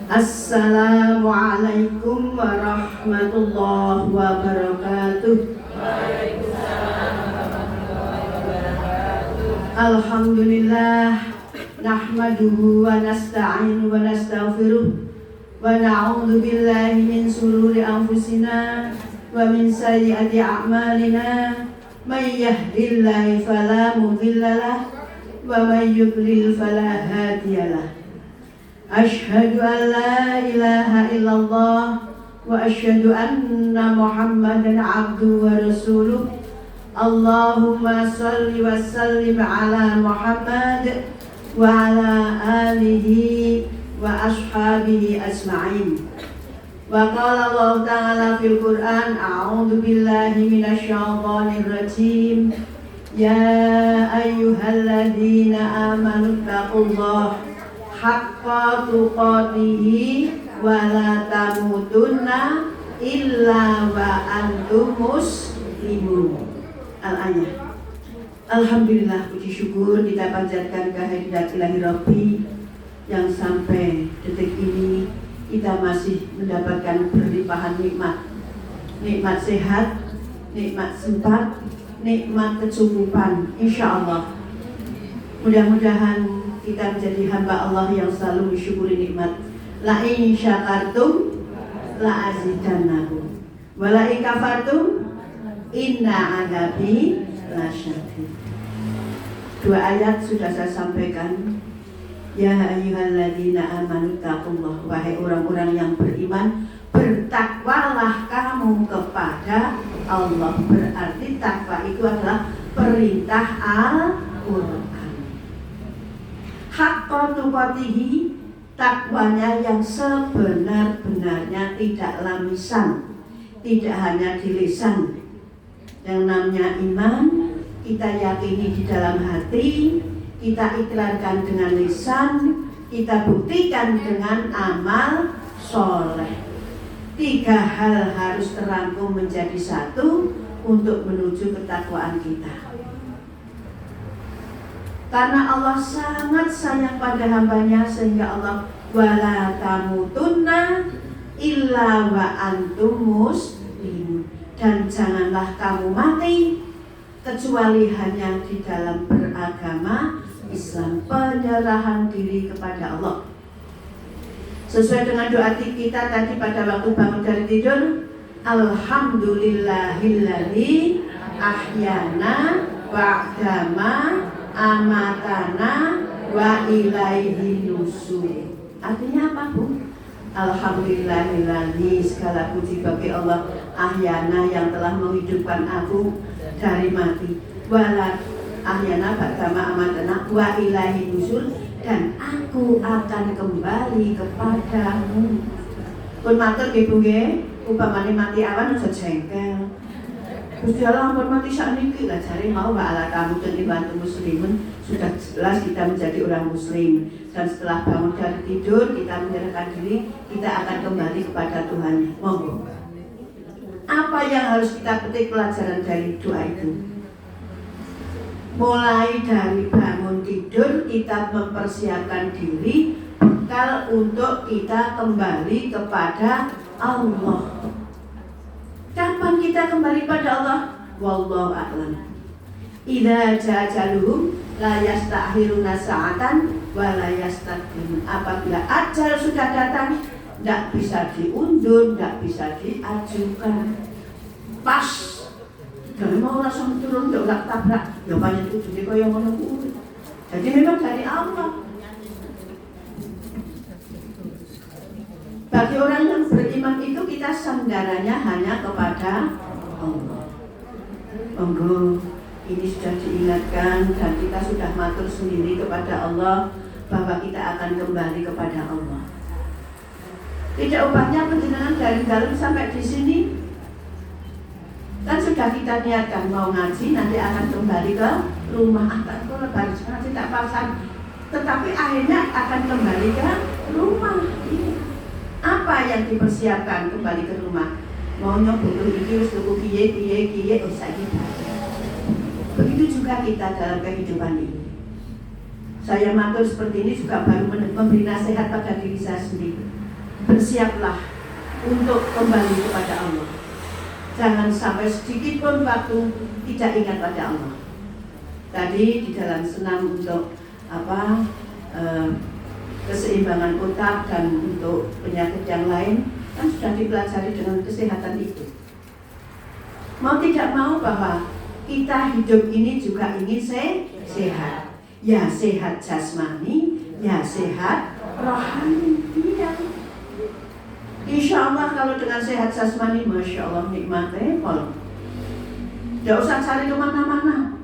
Assalamualaikum warahmatullahi wabarakatuh. Alhamdulillah, nahmaduhu wa nasta'inu wa nastaghfiruh wa na'udzu billahi min shururi anfusina wa min sayyiati a'malina. May yahdihillahu fala mudilla lahu wa may yudlil fala hadiyalah. Asyhadu an la ilaha illallah wa asyhadu anna Muhammadan abduhu wa rasuluh. Allahumma shalli wa sallim ala Muhammad wa ala alihi wa ashabihi ajma'in. Wa qala Allah ta'ala fil Qur'an, a'udzu billahi minasy syaithanir rajim. Ya ayyuhalladzina amanu taqullaha haqqa tuqatih wa la tamutunna illa wa antum muslimun. Al-ayat. Alhamdulillah, puji syukur kita panjatkan kehadirat ilahi Rabbi yang sampai detik ini kita masih mendapatkan berlimpahan nikmat. Nikmat sehat, nikmat sempat, nikmat kecukupan, insya Allah. Mudah-mudahan kita menjadi hamba Allah yang selalu mensyukuri nikmat. La in syakartum la azidannakum wa la in kafartum inna adabi lasyadid. Dua ayat sudah saya sampaikan. Ya ayyuhalladzina amanu taqullah, wahai orang-orang yang beriman, bertakwalah kamu kepada Allah. Berarti takwa itu adalah perintah Al-Qur'an. Haqqa tuqatihi, takwanya yang sebenar-benarnya, tidaklah lisan, tidak hanya di lisan. Yang namanya iman kita yakini di dalam hati, kita ikrarkan dengan lisan, kita buktikan dengan amal soleh. Tiga hal harus terangkum menjadi satu untuk menuju ketakwaan kita. Karena Allah sangat sayang pada hambanya, sehingga Allah wala tamutunna illa wa antum muslimun, dan janganlah kamu mati kecuali hanya di dalam beragama Islam, penyerahan diri kepada Allah. Sesuai dengan doa kita tadi pada waktu bangun dari tidur, alhamdulillahilladzi ahyana ba'dama amatana wa ilaihi nusur. Artinya apa, Bu? Alhamdulillahilladzi, segala puji bagi Allah, ahyana yang telah menghidupkan aku dari mati, wala ahyana ba'dama amatana wa ilaihi nusur, dan aku akan kembali kepadamu. Pun matur nggih Bu nggih, upamane mati awan aja jengkel. Gusti Allah ampun mati sakniki lah jare mau wa ala kamu bantu muslimin. Sudah jelas kita menjadi orang muslim, dan setelah bangun dari tidur kita menyerahkan diri, kita akan kembali kepada Tuhan. Monggo. Apa yang harus kita petik pelajaran dari doa itu? Mulai dari bangun tidur kita mempersiapkan diri bekal untuk kita kembali kepada Allah. Kapan kita kembali pada Allah? Wallahu a'lam. Idza jajaluhum la yastakhiruna sa'atan wa la yastaqdimun. Apabila ajal sudah datang, tidak bisa diundur, tidak bisa diajukan. Pas kalau mau langsung turun, tidak tabrak, ya banyak itu jadi kaya ngono kuwi. Jadi memang dari Allah. Bagi orang yang beriman itu kita sandarannya hanya kepada Allah. Monggo, ini sudah diingatkan dan kita sudah matur sendiri kepada Allah bahwa kita akan kembali kepada Allah. Tidak ubahnya penjenengan dari dalam sampai di sini. Kan sudah kita niatkan mau ngaji, nanti akan kembali ke rumah. Aku lebar ngaji tak pasang, tetapi akhirnya akan kembali ke rumah. Apa yang dipersiapkan kembali ke rumah? Mau butuh iki wis tuku kiye wis saiki. Begitu juga kita dalam kehidupan ini. Saya matur seperti ini juga baru memberi nasihat pada diri saya sendiri. bersiaplah untuk kembali kepada Allah. Jangan sampai sedikit pun waktu tidak ingat pada Allah. Tadi di dalam senam untuk keseimbangan otak dan untuk penyakit yang lain kan sudah dipelajari dengan kesehatan itu. Mau tidak mau bahwa kita hidup ini juga ingin sehat. Ya sehat jasmani, ya sehat rohani. Iya. Insya Allah kalau dengan sehat jasmani, Masya Allah nikmatnya kalau tidak usah cari kemana-mana.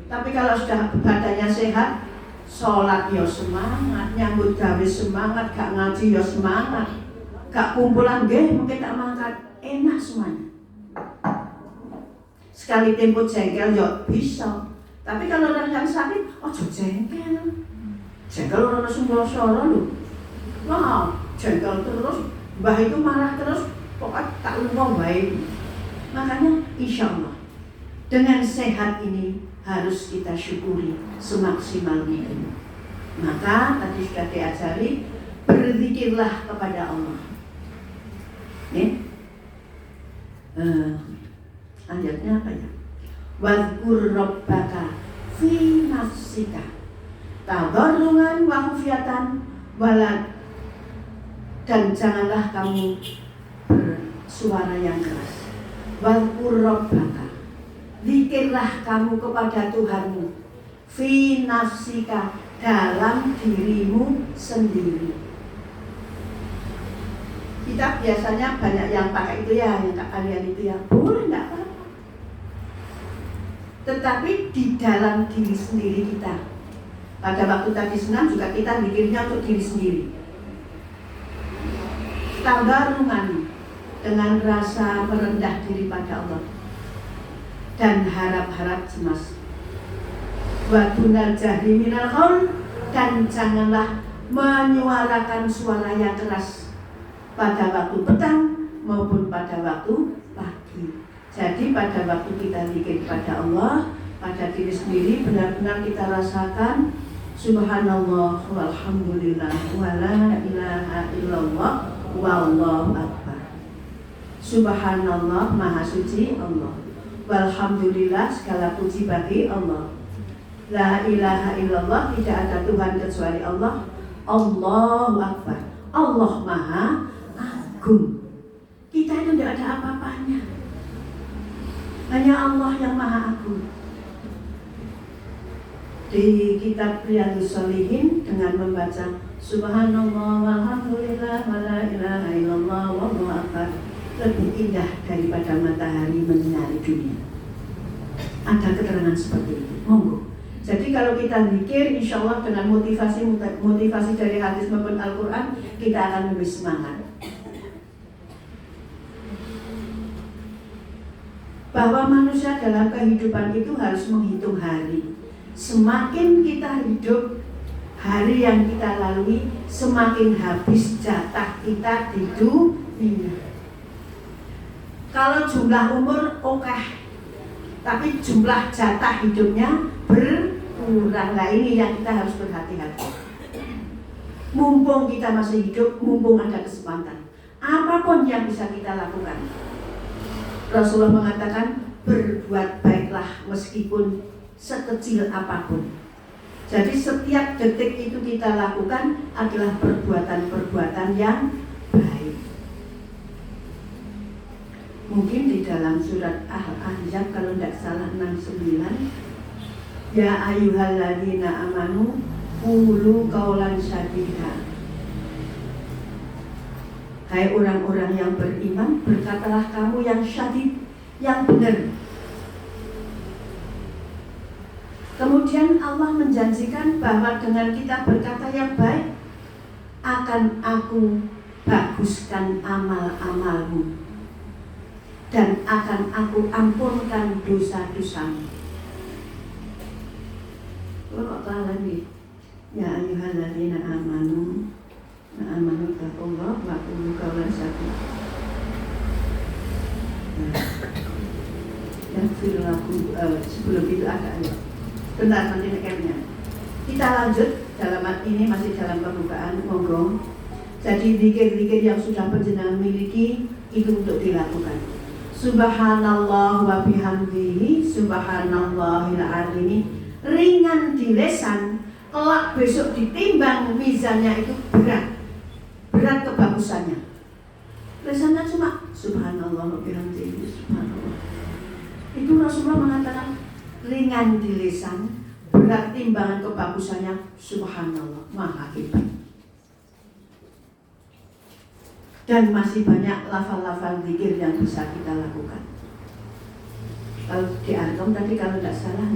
Tapi kalau sudah badannya sehat, sholat ya semangat, nyambut gawe semangat, gak ngaji ya semangat, gak kumpulan mungkin tak mangkat, enak semuanya. Sekali tempo jengkel ya bisa. Tapi kalau orang yang sakit, oh jengkel orang sumber-sumber lho. Wah, jengkel terus, mbah itu marah terus, pokoknya tak lupa baik. Makanya insya Allah dengan sehat ini harus kita syukuri semaksimal mungkin. Maka tadi sudah diajari, berzikirlah kepada Allah. Ayatnya apa ya? Wadhkur rabbaka fi nafsika tadarruan wa khufyatan walad, dan janganlah kamu bersuara yang keras. Wadhkur rabbaka, zikirlah kamu kepada Tuhanmu, fi nafsika, dalam dirimu sendiri. Kita biasanya banyak yang pakai itu ya, yang kalian itu ya, boleh enggak apa-apa. Tetapi di dalam diri sendiri kita. Pada waktu tadi senam juga kita zikirnya untuk diri sendiri. Tadarruan, dengan rasa merendah diri pada Allah dan harap-harap cemas. Wa dunal jahri minal qaul, dan janganlah menyuarakan suara yang keras pada waktu petang maupun pada waktu pagi. Jadi pada waktu kita zikir pada Allah, pada diri sendiri benar-benar kita rasakan subhanallah walhamdulillah wala ilaha illallah wallahu akbar. Subhanallah, maha suci Allah. Walhamdulillah, segala puji bagi Allah. La ilaha illallah, tidak ada Tuhan kecuali Allah. Allahu akbar, Allah maha agung. Kita itu tidak ada apa-apanya, hanya Allah yang maha agung. Di kitab Riyadhus Shalihin dengan membaca subhanallah walhamdulillah wala ilaha illallah wallahu akbar lebih indah daripada matahari menyinari dunia. Ada keterangan seperti itu. Monggo. Jadi kalau kita zikir, insya Allah dengan motivasi dari hadis maupun Al-Quran, kita akan lebih semangat. Bahwa manusia dalam kehidupan itu harus menghitung hari. Semakin kita hidup, hari yang kita lalui, semakin habis jatah kita di dunia. Kalau jumlah umur oke, tapi jumlah jatah hidupnya berkurang. Nah ini yang kita harus berhati-hati. Mumpung kita masih hidup, mumpung ada kesempatan, apapun yang bisa kita lakukan. Rasulullah mengatakan berbuat baiklah meskipun sekecil apapun. Jadi setiap detik itu kita lakukan adalah perbuatan-perbuatan yang baik. Mungkin di dalam surat Al-Ahzab kalau tidak salah 69, ya ayyuhalladzina amanu qulu qaulan sadida. Hai orang-orang yang beriman, berkatalah kamu yang syadid, yang benar. Kemudian Allah menjanjikan bahwa dengan kita berkata yang baik, akan aku baguskan amal-amalmu dan akan aku ampunkan dosa-dosamu. Kok lagi? Ya ayyuhalladzina amanu amanu Allah wa qulu qawlan sadida. Dan sebelum itu ada ayat. Bentar nanti nekemnya. Kita lanjut dalam ini masih dalam pembukaan. Monggo Jadi zikir-zikir yang sudah panjenengan miliki itu untuk dilakukan. Subhanallah wa bihamdihi subhanallahil azim. Ringan di lisan, kelak besok ditimbang mizannya itu berat kebagusannya. Lisannya cuma subhanallah wa bihamdihi subhanallah. Itu Rasulullah mengatakan ringan di lisan, berat timbangan kebagusannya subhanallah, maha hebat. Dan masih banyak lafal-lafal zikir yang bisa kita lakukan. Kalau di Arkom tadi kalau tidak salah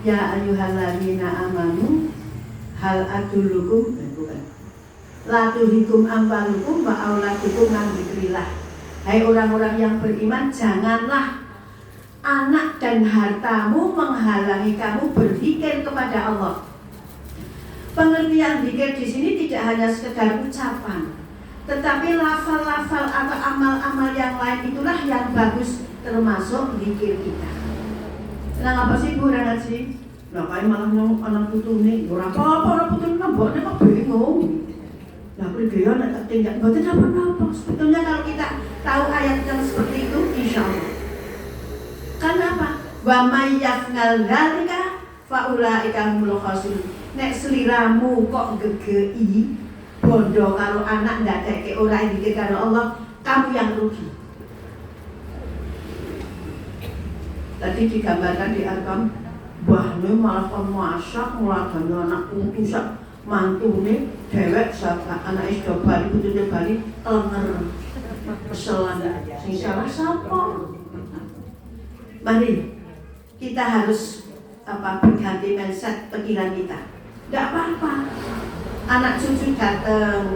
ya ayyuhalladzina amanu hal adullukum bukan la tulhikum amwalukum wa auladukum an dzikrillah. Hai orang-orang yang beriman, janganlah anak dan hartamu menghalangi kamu berzikir kepada Allah. Pengertian zikir di sini tidak hanya sekedar ucapan, tetapi lafal-lafal atau amal-amal yang lain itulah yang bagus termasuk zikir kita. Nah apa sih Bu Rangaji? Nah kayak malah nong anak putu nih, apa orang putu nambahnya kok bingung. Nah pergian tak tinggal, betul apa-apa. Sebetulnya kalau kita tahu ayat yang seperti itu, insya Allah. Karena apa? Wa may yaf'al dzalika fa ulaika humul khasirun. Nek seliramu kok gegei bondo kalau anak ndak deke ora dikir karo Allah, kamu yang rugi. Tadi digambarkan di Arkom, mbahne malah kon masak mulagane anak putu sak mantune dhewek sak anake do bali putune bali tenger. Keselan sing salah sapa? Mari kita harus berganti mindset pikiran kita. Tidak apa-apa. Anak cucu datang,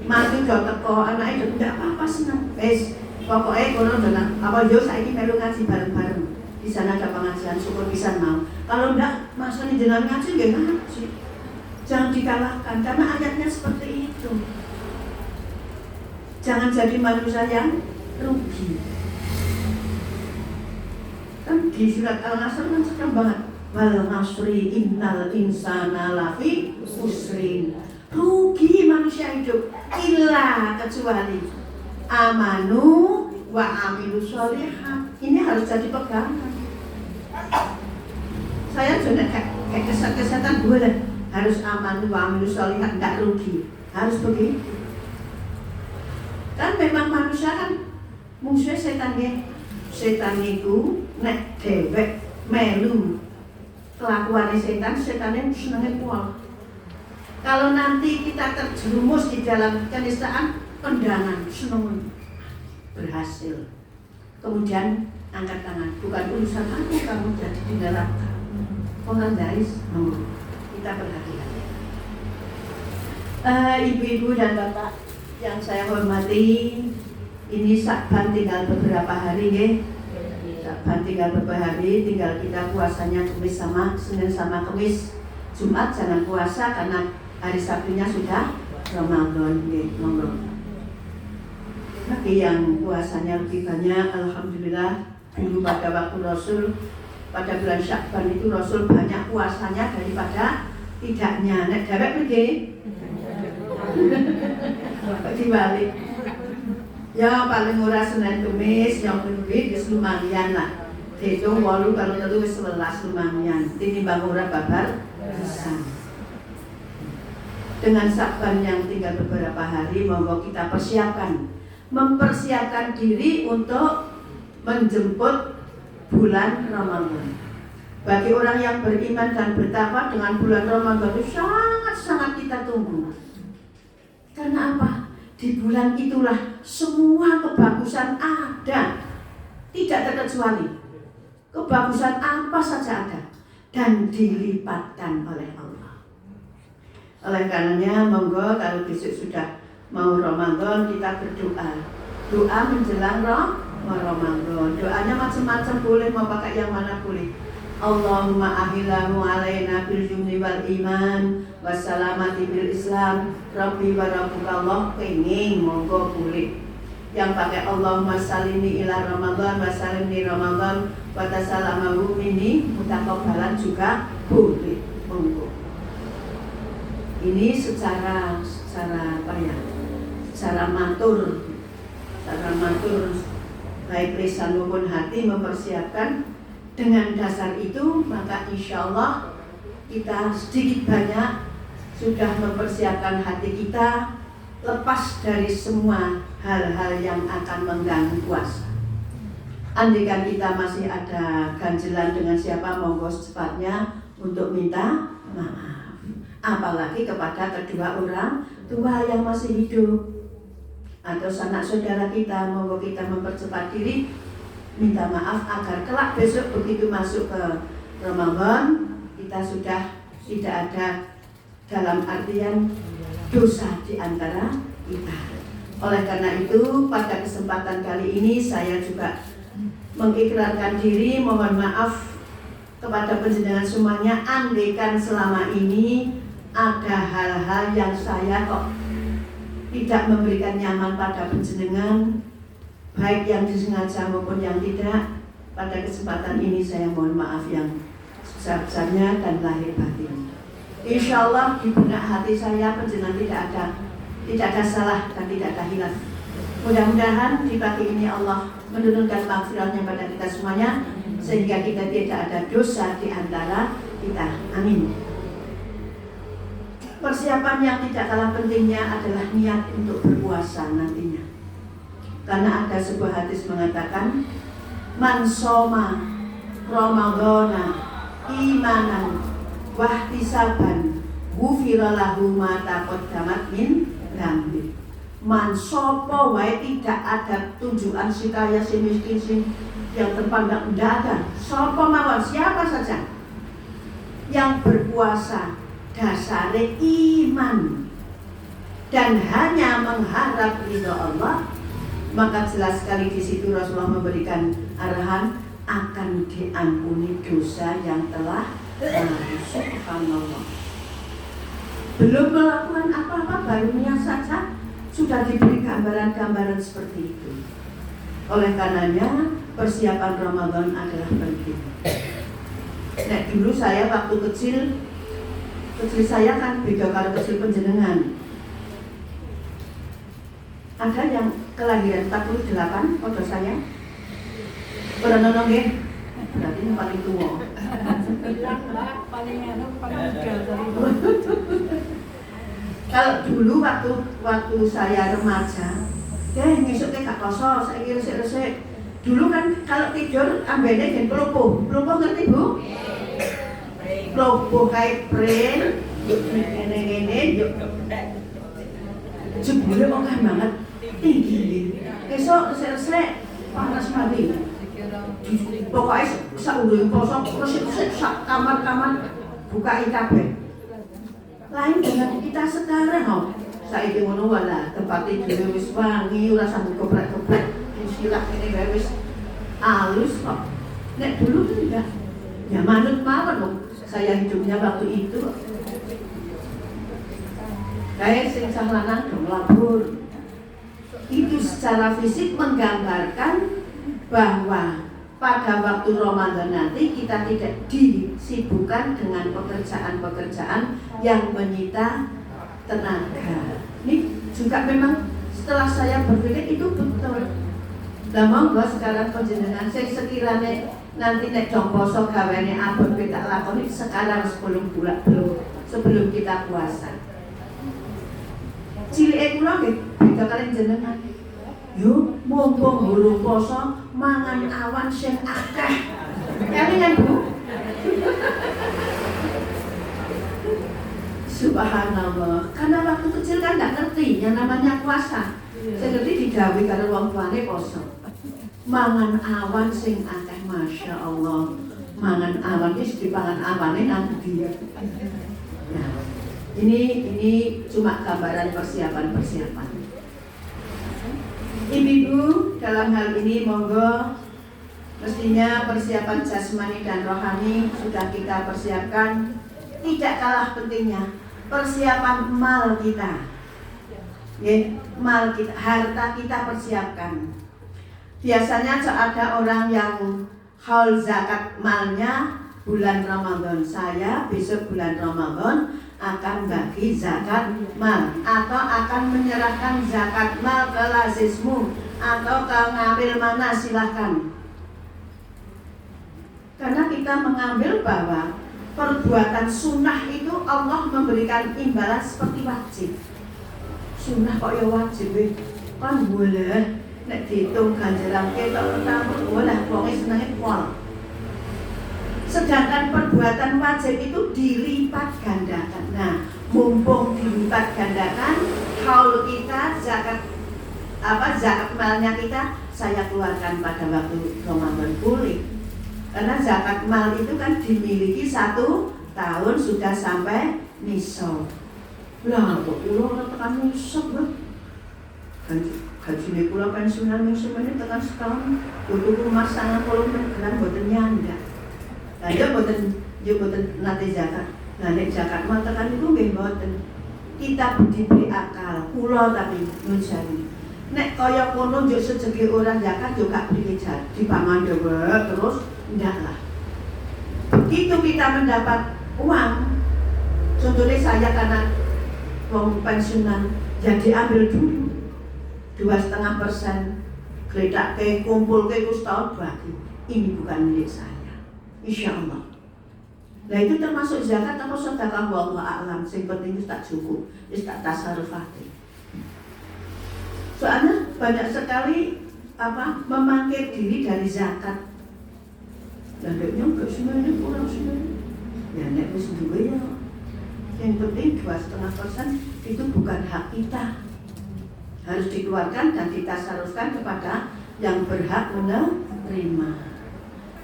mantu do teko, anake do tidak apa-apa senang. Pokoknya kono benar. Apa yo saiki melu ngaji bareng-bareng. Di sana ada pengajian, syukur pisan mau. Kalau enggak, masane jenengan ngaji nggih ngaji. Jangan dikalahkan karena ayatnya seperti itu. Jangan jadi manusia yang rugi. Kan di surat Al-Nasr kan serem banget. Wal nasri innal insana lafi khusrin. Rugi manusia hidup illa kecuali amanu wa amilus sholihat. Ini harus jadi pegangan. Saya sudah kayak kesehatan boleh harus amanu wa amilus sholihat, enggak rugi. Harus begitu. Kan memang manusia kan musuh setannya. Setan itu nek dewek melu kelakuannya setan, setannya senangnya kual. Kalau nanti kita terjerumus di dalam kenistaan, pendangan, senang berhasil. Kemudian angkat tangan, bukan urusan aku kamu jadi di neraka. Guys, kita berhati-hati. Ibu-ibu dan bapak yang saya hormati, ini Sya'ban tinggal beberapa hari ya. Sya'ban tinggal beberapa hari, tinggal kita puasanya Kamis sama Senin sama Kamis. Jumat jangan puasa karena hari Sabtunya sudah Ramadan ya, monggo. Bagi yang puasanya lebih banyak, alhamdulillah. Dulu pada waktu Rasul pada bulan Sya'ban itu Rasul banyak puasanya daripada tidaknya. Nek dewek pergi dibalik. Ya paling murah Senin Kamis, yang kedua lumayan lah. Dihitung 8 kalau telu 11 lumayan. Tinimbang murah babar bisa. Dengan Sya'ban yang tinggal beberapa hari, monggo kita mempersiapkan diri untuk menjemput bulan Ramadan. Bagi orang yang beriman dan bertakwa, dengan bulan Ramadan itu sangat-sangat kita tunggu. Karena apa? Di bulan itulah semua kebagusan ada, tidak terkecuali. Kebagusan apa saja ada dan dilipatkan oleh Allah. Oleh karenanya, monggo kalau besok sudah mau Ramadan kita berdoa. Doa menjelang Ramadan. Doanya macam-macam, boleh mau pakai yang mana boleh. Allahumma ahillahu alaina bil jumli wal iman wassalamati bil Islam Rabbi wa rabbukallah pengen monggo boleh. Yang pakai Allahumma salini ila Ramadan wa salimni Ramadan wa tasalamahu minni mutakabbalan juga boleh monggo. Ini secara apa ya? Secara matur baik lisan maupun hati mempersiapkan. Dengan dasar itu maka insya Allah kita sedikit banyak sudah mempersiapkan hati kita lepas dari semua hal-hal yang akan mengganggu puasa. Andaikan kita masih ada ganjelan dengan siapa, monggo secepatnya untuk minta maaf. Apalagi kepada kedua orang tua yang masih hidup atau sanak saudara kita, monggo kita mempercepat diri minta maaf agar kelak besok begitu masuk ke Ramadan kita sudah tidak ada dalam artian dosa di antara kita. Oleh karena itu pada kesempatan kali ini saya juga mengikrarkan diri mohon maaf kepada panjenengan semuanya andaikan selama ini ada hal-hal yang saya kok tidak memberikan nyaman pada panjenengan, baik yang disengaja maupun yang tidak. Pada kesempatan ini saya mohon maaf yang sebesar-besarnya dan lahir batin. Insya Allah di benak hati saya panjenengan tidak ada salah dan tidak ada hilaf. Mudah-mudahan di pagi ini Allah menurunkan maghfirahnya pada kita semuanya sehingga kita tidak ada dosa di antara kita. Amin. Persiapan yang tidak kalah pentingnya adalah niat untuk berpuasa nantinya. Karena ada sebuah hadis mengatakan man soma ramadhana imanan wahtisaban ghufira lahu ma taqaddamat min dzambi. Man sopo wae tidak ada tujuan si kaya si miskin si yang terpandang, tidak ada. Sopo mawon siapa saja yang berpuasa dasare iman dan hanya mengharap ridha Allah, maka jelas sekali di situ Rasulullah memberikan arahan akan diampuni dosa yang telah lalu. Subhanallah. Belum melakukan apa-apa, baru niat saja sudah diberi gambaran-gambaran seperti itu. Oleh karenanya persiapan Ramadan adalah penting. Nah, dulu saya waktu kecil saya kan beda kalau kecil panjenengan. Ada yang kelahiran 48 pada saya. Orang nonong ya, berarti yang paling tua. Bilang lah paling muda. Kalau dulu waktu saya remaja, ngisuk gak poso, saya resik-resik. Dulu kan kalau tidur ambene gen pelupuh ngerti Bu? Pelupuh kayak brain, ngene-ngene, yuk. Jebule kok kan banget tinggi. Esok resik-resik panas mati. Pokoknya saurung poso resik-resik sak kamar-kamar buka kabeh. Lain dengan kita sekarang kok. Saiki ngono wae tempat tidur wis wangi, ora sanggup geprek-geprek, silak ini wis halus kok. Nek dulu kan enggak. Ya manut mawon kok. Saya hidupnya waktu itu kayak sing lanang dong labur. Itu secara fisik menggambarkan bahwa pada waktu Ramadan nanti kita tidak disibukkan dengan pekerjaan-pekerjaan yang menyita tenaga. Ini juga memang setelah saya berpikir itu betul. Lah monggo sekarang panjenengan sing sekiranya nanti nek dong poso gaweane abot kita lakoni sekarang 10 bulan sebelum kita puasa. Cilike kula nggih beda kalian jenengan. Yo mumpung guru poso mangan awan sing akeh. Kan Bu? Subhanallah. Karena waktu kecil kan enggak ngerti yang namanya puasa. Saya ngerti didhawuhi karo wong tuane poso. Mangan awan sing akeh, Masya Allah. Mangan awan wis dipangan awane nang dia. Nah, ini cuma gambaran persiapan-persiapan. Ibu-ibu dalam hal ini monggo mestinya persiapan jasmani dan rohani sudah kita persiapkan. Tidak kalah pentingnya persiapan mal kita. Ya, mal kita, harta kita persiapkan. Biasanya ada orang yang haul zakat malnya bulan Ramadan, saya besok bulan Ramadan akan bagi zakat mal atau akan menyerahkan zakat mal ke lazismu atau ke ngambil mana silahkan. Karena kita mengambil bahwa perbuatan sunnah itu Allah memberikan imbalan seperti wajib. Sunnah kok ya wajib kan boleh nek dihitung ganjaran ketok tambah boleh wonge senenge pol. Sedangkan perbuatan wajib itu dilipat gandakan. Nah, mumpung dilipat gandakan, haul kita zakat malnya kita saya keluarkan pada waktu Ramadan boleh. Karena zakat mal itu kan dimiliki 1 tahun sudah sampai nisab. Lah kok kula ora tekan nisab lho. Gajine kula pensiunan musim ini tekan setahun butuh rumah 90 bulan boten nyanda. Lah ya boten nate zakat. Lah nek zakat mal tekan niku nggih boten. Kita diberi akal, kula tapi nyun sewu. Nek kaya kono njuk sejege orang zakat yo gak priyé dipangan dewe terus ndak lah. Begitu kita mendapat uang, contohnya saya karena uang pensiunan, jadi ambil dulu 2,5%, geledak ke kumpul ke setahun bagi. Ini bukan milik saya, insya Allah. Nah itu termasuk zakat atau sedekah wallahu a'lam. Sing penting itu tak cukup, itu tak tasarrufati. Soalnya banyak sekali memangkir diri dari zakat. Dan deknya enggak semuanya kurang semuanya. Ya nek wis duwe ya. Yang penting 2,5% itu bukan hak kita. Harus dikeluarkan dan ditasarufkan kepada yang berhak menerima.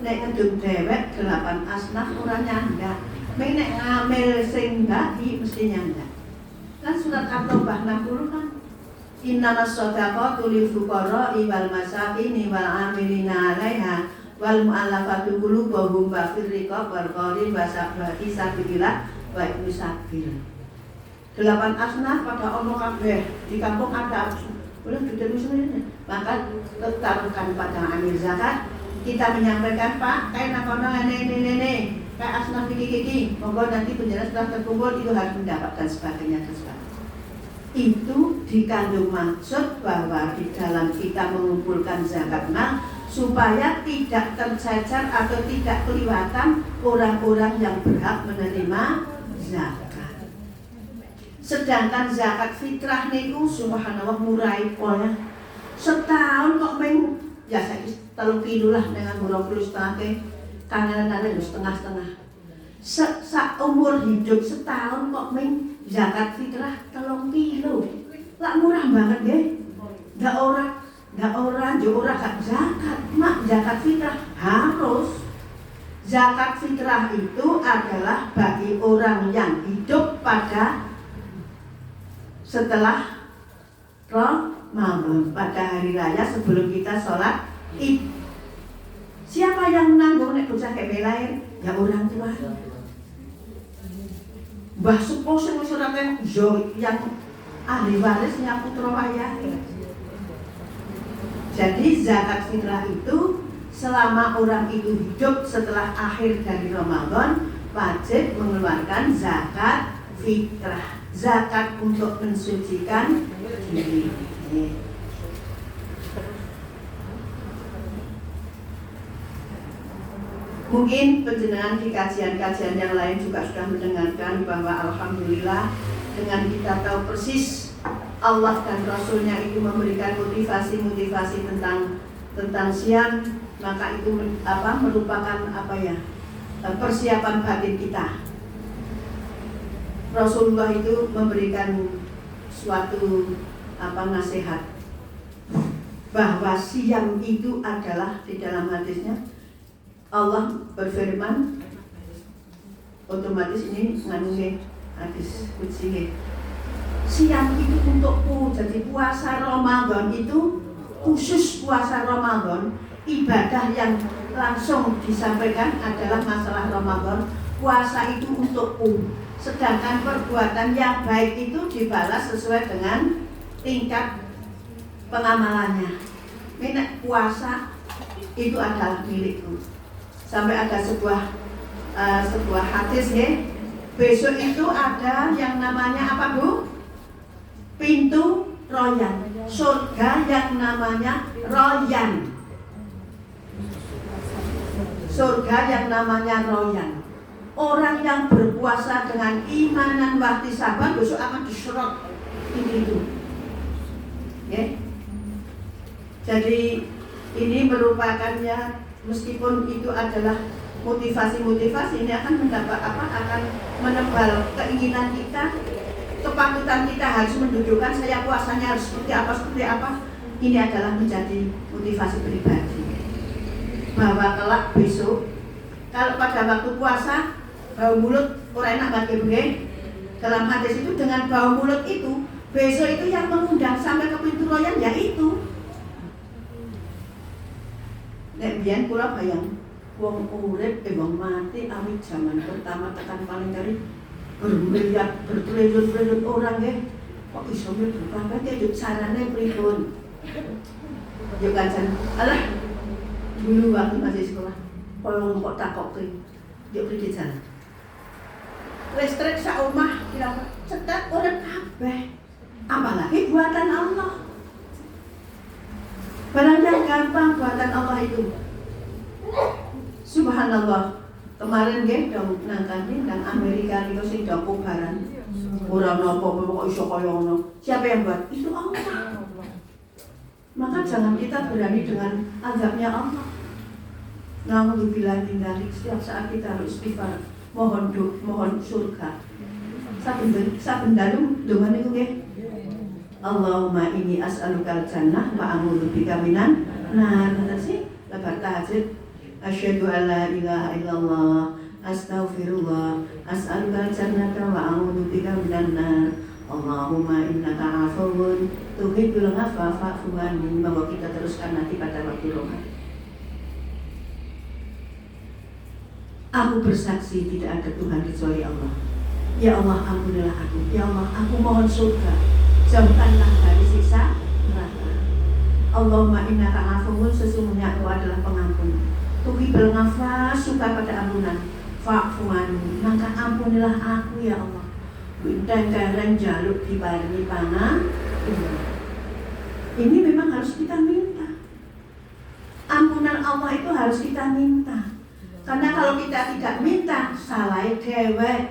Nek kedung dewek 8 asnaf ora nyandak. Nek ngamil sing bagi mesti nyandak. Kan surat At-Taubah 60 kan. Innamas shadaqatu lil fuqara'i wal masakin wal 'amilina 'alaiha wal mu'allafati qulubuhum wa fir riqab wal qarin wa sabati sabilillah wa ibnu sabil. 8 asnaf pada ono kabeh di kampung ada boleh tidak sebenarnya. Maka tertaruhkan pada amil zakat. Kita menyampaikan Pak, kayak nakono ini kayak asnaf iki monggo nanti penjelasan setelah terkumpul itu harus mendapatkan sebagainya dan sebagainya. Itu dikandung maksud bahwa di dalam kita mengumpulkan zakat mal supaya tidak tercecer atau tidak kelewatan orang-orang yang berhak menerima zakat. Sedangkan zakat fitrah niku subhanallah murai polnya setahun kok ya saiki 3 kilo lah dengan 20 setengah kangen-kangen setengah-setengah. Seumur hidup setahun kok zakat fitrah 3 kilo. Lah murah banget ya. Nggak orang gak zakat. Mak zakat fitrah harus. Zakat fitrah itu adalah bagi orang yang hidup pada setelah Ramadan, pada hari raya sebelum kita sholat Id. Siapa yang menanggung nek bocah kek lahir? Ya orang tua. Mbah Sepuh sing wis ora yang ahli warisnya putra wayah. Jadi zakat fitrah itu selama orang itu hidup setelah akhir dari Ramadan wajib mengeluarkan zakat fitrah. Zakat untuk mensucikan diri. Mungkin penjenengan di kajian-kajian yang lain juga sudah mendengarkan bahwa alhamdulillah dengan kita tahu persis Allah dan Rasulnya itu memberikan motivasi tentang siam, maka itu merupakan persiapan batin kita. Rasulullah itu memberikan suatu nasihat bahwa siam itu adalah di dalam hadisnya Allah berfirman, otomatis ini ngandungnya hadis kudsi. Siam itu untukku. Jadi puasa Ramadan itu khusus puasa Ramadan, ibadah yang langsung disampaikan adalah masalah Ramadan. Puasa itu untukku. Sedangkan perbuatan yang baik itu dibalas sesuai dengan tingkat pengamalannya. Minat puasa itu adalah milikku. Sampai ada sebuah sebuah hadis ya. Besok itu ada yang namanya apa Bu? Pintu royan. Surga yang namanya royan. Surga yang namanya royan. Orang yang berpuasa dengan iman dan wahtisaban besok akan diserot itu. Ya. Jadi ini merupakan ya, meskipun itu adalah motivasi-motivasi, ini akan mendapat akan menebal keinginan kita, kepatutan kita harus menunjukkan saya puasanya harus seperti apa. Ini adalah menjadi motivasi pribadi. Bahwa kelak besok, kalau pada waktu puasa bau mulut orang enak bagi gue. Dalam hadis itu dengan bau mulut itu, besok itu yang mengundang sampai ke pintu royan ya itu. Nek biyen kula bayang wong urip wong mati awit zaman pertama tekan paling kali bermiliar bertriliun-triliun orang nggih. Kok iso berpangkat ya juk sarane pripun? Yo kancan. Alah. Dulu waktu masih sekolah, kalau kok takok ke, yo pergi jalan. Listrik sak omah kira cedak urip kabeh. Apalagi buatan Allah. Barang yang gampang buatan Allah itu. Subhanallah. Kemarin nggih dong nangkani nang Amerika niku sing doko baran. Ora napa kok iso kaya ngono. Siapa yang buat? Itu Allah. Maka jangan kita berani dengan azabnya Allah. Alhamdulillah dari setiap saat kita harus istighfar, mohon surga. Saben dalu donga niku nggih. Allahumma inni as'alukal jannah wa a'udzubika minan nar. Ngoten sih, lebar tahajud. Asyhadu an la ilaha illallah, astaghfirullah, as'alukal jannata wa a'udzubika minan nar. Allahumma innaka afuwun tuhibbul afwa fa'fu anni. Bahwa kita teruskan nanti pada waktu Ramadan. Aku bersaksi tidak ada Tuhan kecuali Allah. Ya Allah, ampunilah aku. Ya Allah, aku mohon surga. Jauhkanlah dari siksa neraka. Allahumma innaka afuwun, sesungguhnya Engkau adalah pengampun. Tuhibbul afwa, suka pada ampunan. Fa'fu anni, maka ampunilah aku ya Allah. Dan kareng jaluk diparingi pangan. Ini memang harus kita minta. Ampunan Allah itu harus kita minta. Karena kalau kita tidak minta, salah dewek.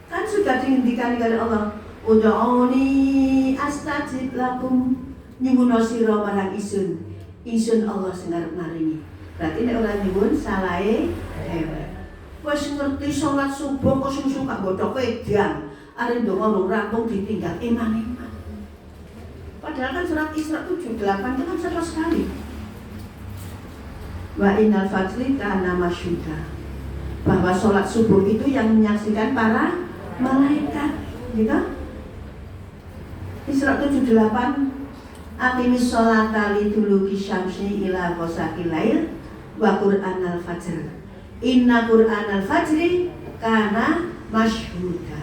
Kan sudah dihentikan oleh Allah. Ud'uni astajib lakum. Nyuwun sira marang isun. Isun Allah sing arep maringi. Berarti nek ora nyuwun salah dewek. Wis ngerti salat subuh kok susu gak godhok wedang. Are ndonga lho rampung ditinggal iman-iman. Padahal kan surat Isra 78 itu kan satu sekali. Wa innal fajri kana masyhuda. Bahwa sholat subuh itu yang menyaksikan para malaikat, gitu. Isra 78 Aqimis sholata liduluki syamsi ila ghasaqil lail wa qur'anal fajr. Inna qur'anal fajri kana masyhuda.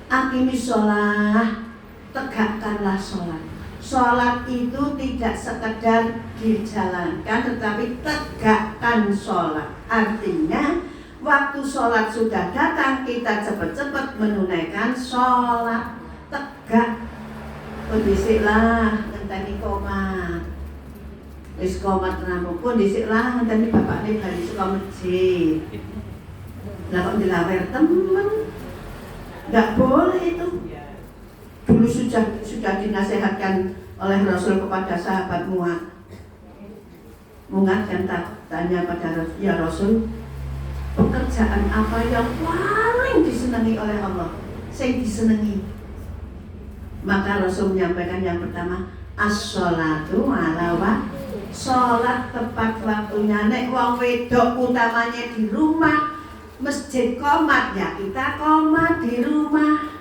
Aqimis sholat, tegakkanlah sholat. Sholat itu tidak sekedar dijalankan, tetapi tegakkan sholat. Artinya waktu sholat sudah datang, kita cepat-cepat menunaikan sholat. Tegak. Kondisilah ngenteni komat. Wis komat rampung. Kondisilah ngenteni bapakne bali saka masjid. Lah kok dilawer temen. Enggak boleh itu. Dulu sudah dinasehatkan oleh Rasul kepada sahabat Mu'adz dan tanya pada ya Rasul, pekerjaan apa yang paling disenangi oleh Allah? Saya disenangi. Maka Rasul menyampaikan yang pertama, as-sholatu ala waqtiha. Sholat tepat waktunya. Nek wong wedok utamanya di rumah, masjid komat ya kita komat di rumah.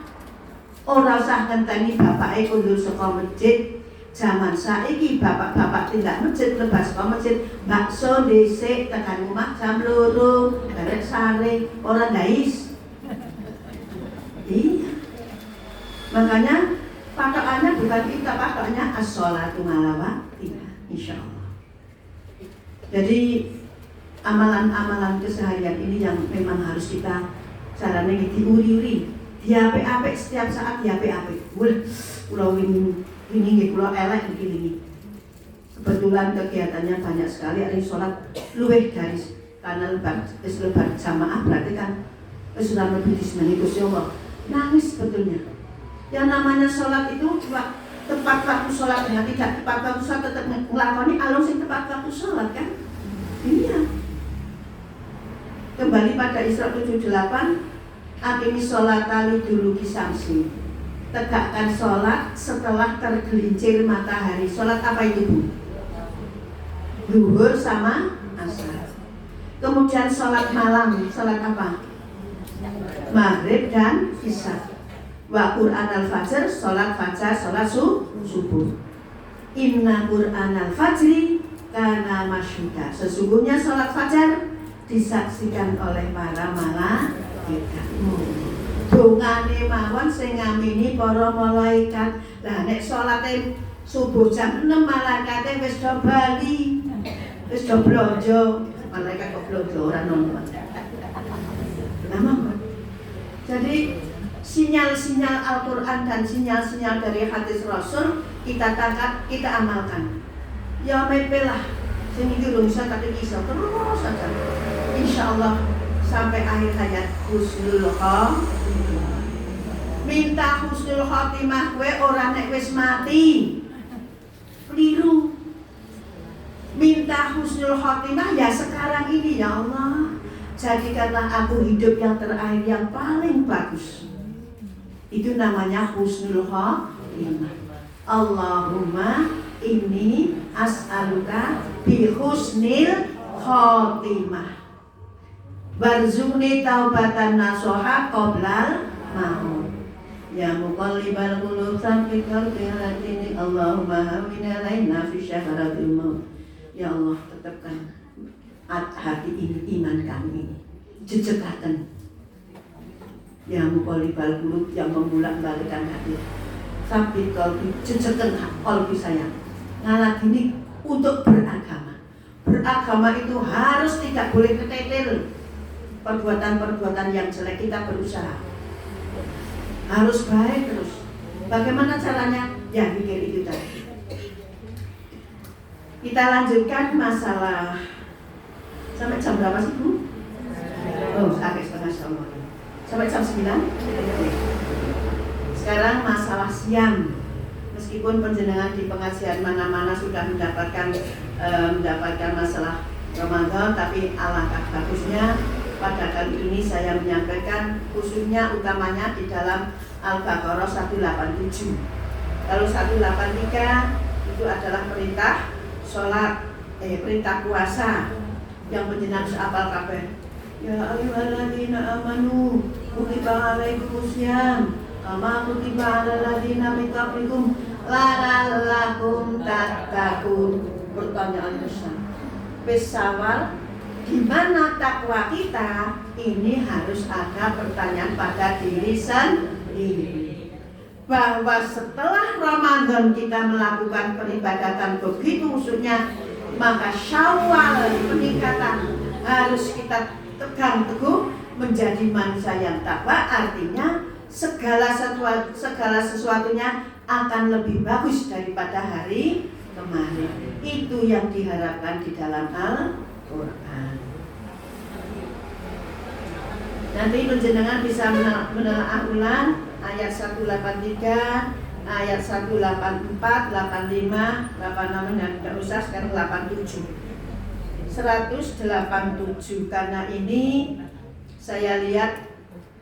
Ora usah ngenteni bapake kundur saka masjid. Zaman saiki bapak-bapak tindak masjid lebas saka masjid, bakso dhisik tekan rumah jam 2, bareng sare, ora guys. Iya. Makanya patokannya bukan kita, patokannya as-sholatu ala waqtiha, insyaallah. Jadi amalan-amalan keseharian ini yang memang harus kita caranya diuri-uri, diapik-apik setiap saat, diapik-apik. Pulau ini pulau elek begini. Kebetulan kegiatannya banyak sekali, ada yang sholat luweh dari karena lebar jamaah, berarti kan sudah lebih disenangi Gusti Allah. Nangis sebetulnya. Yang namanya sholat itu tepat waktu sholatnya, tidak tepat waktu sholat tetap ngelakoni alung sing tepat waktu sholat kan? Iya. Kembali pada Isra 78, akimi sholat tali dulu kisamsi. Tegakkan sholat setelah tergelincir matahari. Sholat apa itu Bu? Zuhur sama asar. Kemudian sholat malam, sholat apa? Maghrib dan isya. Wa Qur'an al-fajr, sholat fajar, sholat subuh. Inna Qur'an al-fajri kana masyhuda. Sesungguhnya sholat fajar disaksikan oleh para malaikat. Dongane mawon sing ngamini para malaikat. Lah nek salate subuh jam 6 malaikate wis do bali. Wis do blonjo. Malaikat kok blonjo ora nonton. Nama. Jadi sinyal-sinyal Al-Qur'an dan sinyal-sinyal dari hadis Rasul kita tangkap, kita amalkan. Ya mepelah. Sing iki lho iso tak iso terus saja. Insyaallah sampai akhir hayat husnul khotimah. Minta husnul khotimah kowe ora nek wis mati. Keliru. Minta husnul khotimah ya sekarang ini ya Allah. Jadikanlah aku hidup yang terakhir yang paling bagus. Itu namanya husnul khotimah. Allahumma inni as'aluka bi husnil khotimah. Warzuqni taubatan nasuha qoblal maut. Ya muqallibal qulub tsabbit qalbi ala dinik. Allahumma hawwin alaina fi syahratil maut. Ya Allah, tetapkan hati ini, iman kami ini jejekaken. Ya muqallibal qulub, yang membolak-balikkan hati. Tsabbit qalbi, jejekaken qalbi saya. Ngalagini untuk beragama. Beragama itu harus tidak boleh keteter. Perbuatan-perbuatan yang jelek kita berusaha harus baik terus. Bagaimana caranya? Ya pikir itu tadi. Kita lanjutkan masalah sampai jam berapa sih Bu? Oh, sampai setengah jam. Sampai jam 9. Sekarang masalah siang. Meskipun penjenengan di pengajian mana-mana sudah mendapatkan masalah Ramadan, tapi alangkah bagusnya pada kali ini saya menyampaikan khususnya utamanya di dalam Al-Baqarah 187. Kalau 183 itu adalah perintah sholat, perintah puasa yang penjenengan seapal kabeh. Ya ayyuhalladzina amanu kutiba alaikumusiyam kama kutiba alal ladzina min qablikum la'allakum tattaqun. Pertanyaan besar. Pesawal di mana takwa kita ini harus ada pertanyaan pada diri sendiri. Bahwa setelah Ramadan kita melakukan peribadatan begitu khususnya, maka Syawal peningkatan harus kita tegang teguh menjadi manusia yang takwa. Artinya segala sesuatunya akan lebih bagus daripada hari kemarin. Itu yang diharapkan di dalam Al-Quran. Nanti penjenengan bisa menelaah ulang ayat 183, ayat 184, 85, 86 dan tidak usah sekarang 87. 187 karena ini saya lihat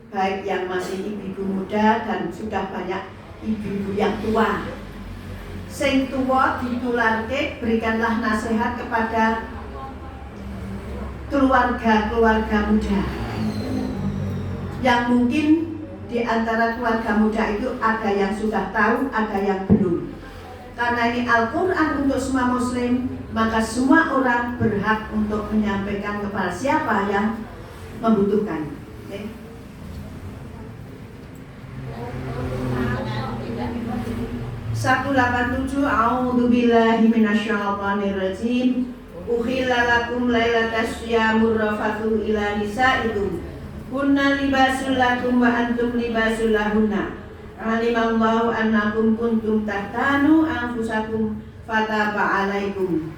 baik yang masih ibu-ibu muda dan sudah banyak ibu-ibu yang tua. Sing tua ditularke, berikanlah nasihat kepada keluarga muda yang mungkin di antara keluarga muda itu ada yang sudah tahu, ada yang belum. Karena ini Al-Quran untuk semua muslim, maka semua orang berhak untuk menyampaikan kepada siapa yang membutuhkan. Okay. A'udzubillahi minasyaitonirrajim. Uhilla lakum lailatas syamur rafathu ila nisaikum kunna libasul lakum wa antum libasul lahunna alimallahu annakum kuntum tahtanu anfusakum fataba alaikum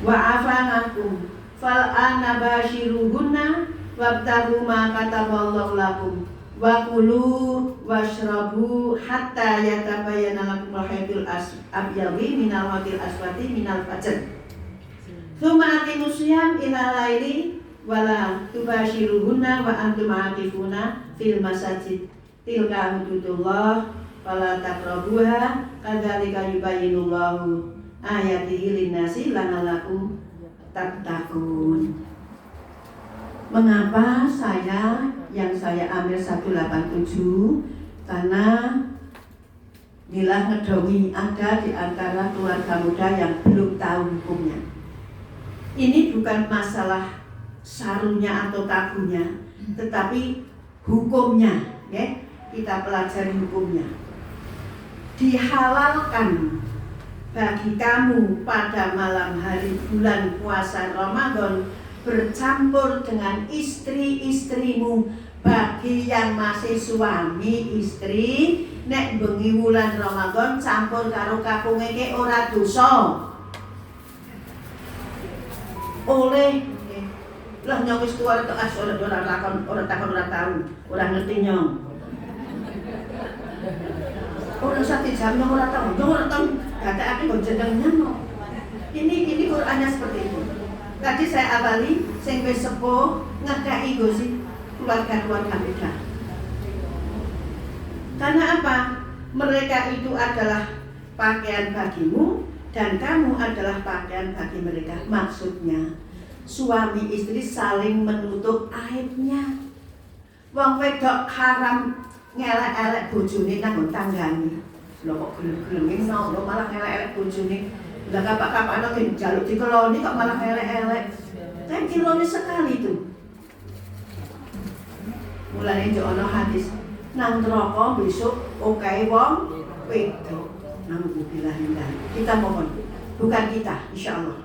wa afanakum fal ana bashiruhunna wabtahu ma kataballahu lakum wa kulu washrabu hatta yatabayyana lakum al-khaytul abyadhi minal khaytil aswadi minal fajr thumma aqimus siyam ila laili wala tubashiruhunna wa antum aqifuna fil masajid tilka hududullah fala taqrabuha kadzalika yubayyinullahu ayatihi linnasi la'allakum tattaqun. Mengapa yang saya ambil 187? Karena bila ngedongi ada di antara keluarga muda yang belum tahu hukumnya. Ini bukan masalah sarunya atau tabunya, tetapi hukumnya, ya. Kita pelajari hukumnya. Dihalalkan bagi kamu pada malam hari bulan puasa Ramadan bercampur dengan istri-istrimu. Bagi yang masih suami istri, nek bengi wulan Ramadan campur karo kakunge ke ora dosa. Oleh lah nyong wis tuwa tok ora takon ora tahu, ora ngerti nyong. Ora sate jam nyong ora tahu gatekake kok jeneng nyong. Ini Qur'annya seperti itu. Tadi saya awali sing wis sepuh ngedaki gosip keluarga-keluarga beda. Karena apa? Mereka itu adalah pakaian bagimu dan kamu adalah pakaian bagi mereka. Maksudnya suami istri saling menutup aibnya. Wong wedok haram ngelek-elek bojone nang tanggane. Lho kok gelem-gelem lho malah ngelek-elek bojone. Lah kapak-kapakno njaluk dikeloni kok malah ngelek-elek. Kan kilone sekali itu. Mulane yo ana hadis nang neraka besok oke wong wedok. Alhamdulillah. Kita mohon, bukan kita, insyaallah.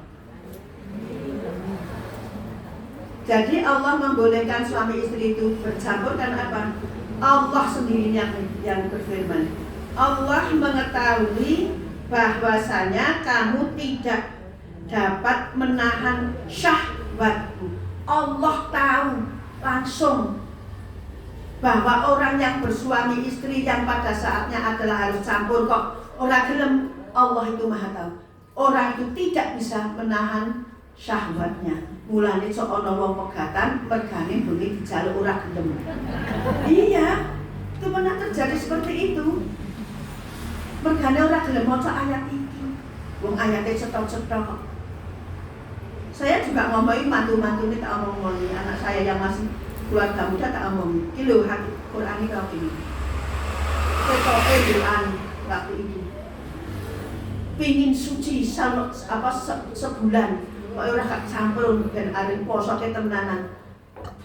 Jadi Allah membolehkan suami istri itu bercampur karena apa? Allah sendiri yang berfirman. Allah mengetahui bahwasanya kamu tidak dapat menahan syahwatmu. Allah tahu langsung bahwa orang yang bersuami istri yang pada saatnya adalah harus campur kok orang gelem, Allah itu maha tahu. Orang itu tidak bisa menahan syahwatnya. Mulane sok ana wong pegatan mergane bengi dijaluk ora gelem. Iya, itu pernah terjadi seperti itu. Mergane ora gelem maca ayat iki. Wong ayate cetok-cetok kok. Saya juga ngomongin mantu-mantu ini tak ngomongin anak saya yang masih keluarga muda tak ngomongin. Iki lho Quran iki kok ini. Ketoke Quran waktu itu. Pingin suci sebulan. Kok ora gak campur ben arep poso ke temenanan.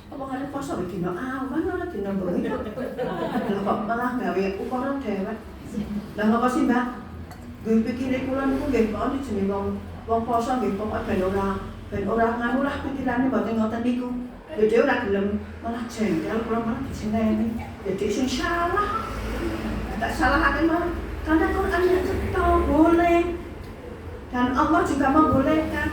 Apa arep poso dino awan ora dino bengi. Lha kok malah gawe ukara dewek. Lah ngapa sih, Mbak? Gue pikire kula niku nggih kok jenenge wong poso nggih kok ben ora nganu lah pikirane mboten ngoten niku. Ya dhewe ora gelem malah jengkel kula malah diseneni. Ya dhek sing salah. Tak salahake malah karena Quran yang cetok boleh. Dan Allah juga membolehkan.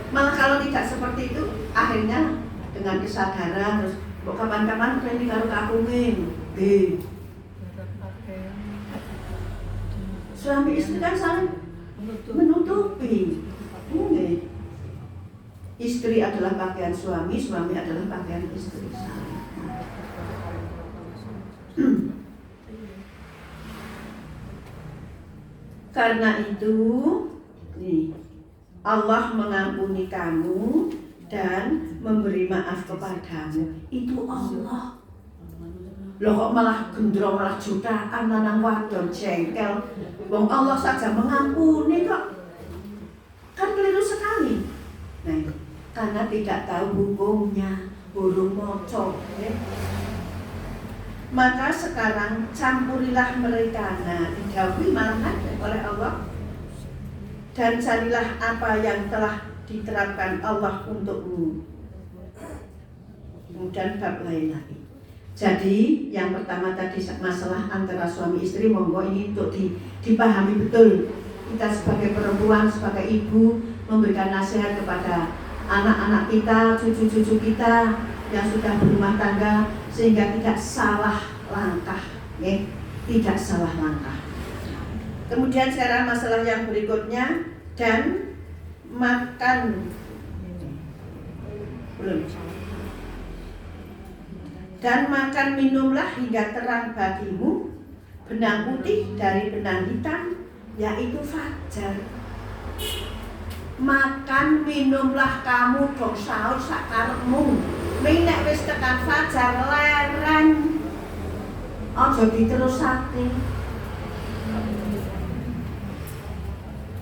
Malah kalau tidak seperti itu akhirnya dengan kesadaran terus kok kapan-kapan ini karo kakungin suami istri kan saling menutupi. Istri adalah pakaian suami, suami adalah pakaian istri. Karena itu nih Allah mengampuni kamu dan memberi maaf kepadamu. Itu Allah. Loh kok malah gendro malah jutaan lanang wadon jengkel. Wong Allah saja mengampuni kok. Kan keliru sekali. Nah, karena tidak tahu hukumnya, burung moco. Maka sekarang campurilah mereka. Nah, dijauhi malahan oleh Allah. dan carilah apa yang telah diterapkan Allah untukmu. Kemudian bab lain lagi. Jadi yang pertama tadi masalah antara suami istri, monggo ini untuk dipahami betul. Kita sebagai perempuan, sebagai ibu memberikan nasihat kepada anak-anak kita, cucu-cucu kita yang sudah berumah tangga sehingga tidak salah langkah, ya, tidak salah langkah. Kemudian sekarang masalah yang berikutnya, dan makan belum. Dan makan minumlah hingga terang bagimu benang putih dari benang hitam, yaitu fajar. Makan minumlah kamu dong sahur sakarepmu. Nek wis tekan fajar leren. Aja diterusake.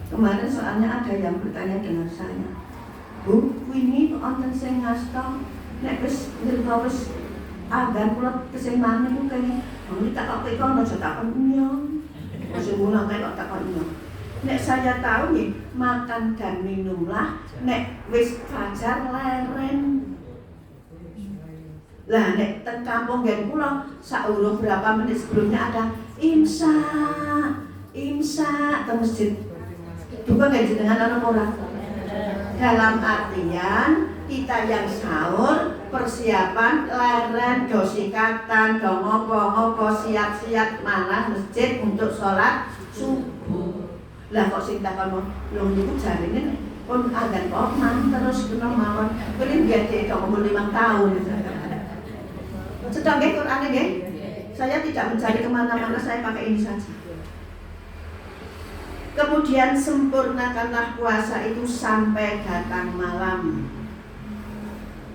Kemarin soalnya ada yang bertanya dengan saya, Bu, ini wonten sing ngasta nek wis ngertos agan kula kesemane ku kene. Wong tak kok kono aja takon nyong. Wis mulang kok takon nyong. Nek saya tahu nih, makan dan minumlah nek wis fajar leren. Lah nek teng kampung gen kula saurung berapa menit sebelumnya ada imsak teng masjid. Bukan nggak dengan anak orang. Dalam artian kita yang sahur persiapan leren dosikatan do ngopo siap-siap malah masjid untuk sholat subuh. Lah kok sing takon lho niku jarine pun agan kok terus kena mawon. Kuwi biasa kok umur 5 tahun. Sedang nggih Quran nggih. Saya tidak mencari kemana-mana, saya pakai ini saja. Kemudian sempurnakanlah puasa itu sampai datang malam.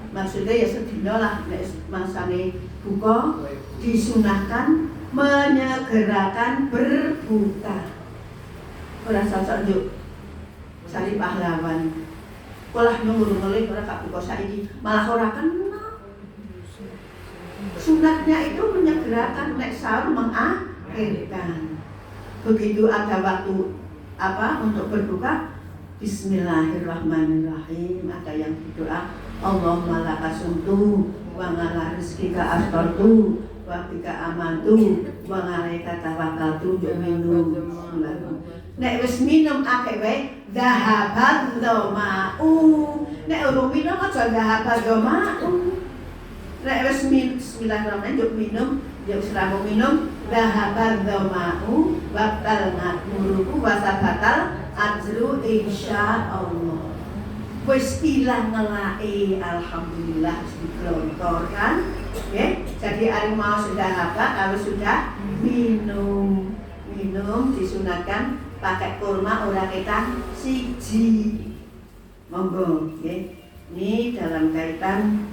Maksudnya ya sedina lah, masane buka disunahkan menyegerakan berbuka. Ora sosok njuk cari pahlawan. Polah nyuruh ngelih ora kak buka saiki, malah ora kena. Sunatnya itu menyegerakan, nek sahur mengakhirkan. Begitu ada waktu untuk berbuka, Bismillahirrahmanirrahim. Ada yang berdoa, Allahumma laka sumtu wa ala rizkika astartu wa bika amantu wa alaika tawakkaltu minum. Nek wis minum akeh wae dhahaban dhama'u. Nek urung minum aja dhahaban dhama'u. Nek wis bismillahirrahmanirrahim minum, ya wis rampung minum dhahaban dhama'u wa talna nuruku wa sabatal ajru insyaallah. Wis ilang ngelake alhamdulillah diglontorkan, nggih. Jadi ari mau sudah kalau sudah minum disunatkan pakai kurma ora ketan siji. Monggo nggih. Ini dalam kaitan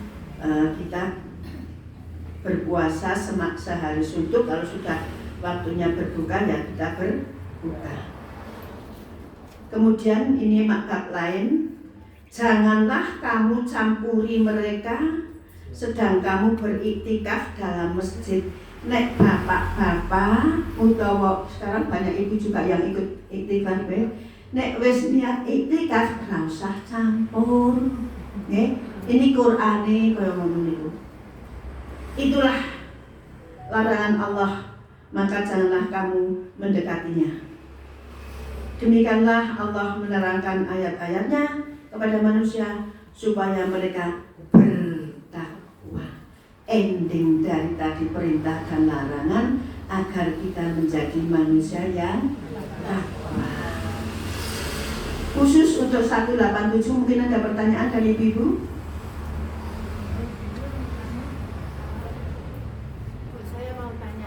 kita berpuasa sehari suntuk, kalau sudah waktunya berbuka ya kita berbuka. Kemudian ini bab lain, janganlah kamu campuri mereka sedang kamu beriktikaf dalam masjid. Nek bapak-bapak utawa sekarang banyak ibu juga yang ikut iktikaf, nek wis niat iktikaf ora usah campur, nggih. Ini Qur'ane kaya ngono niku. Itulah larangan Allah, maka janganlah kamu mendekatinya. Demikianlah Allah menerangkan ayat-ayatnya kepada manusia supaya mereka bertakwa. Ending dari tadi perintah dan larangan agar kita menjadi manusia yang takwa. Khusus untuk 187 mungkin ada pertanyaan dari ibu.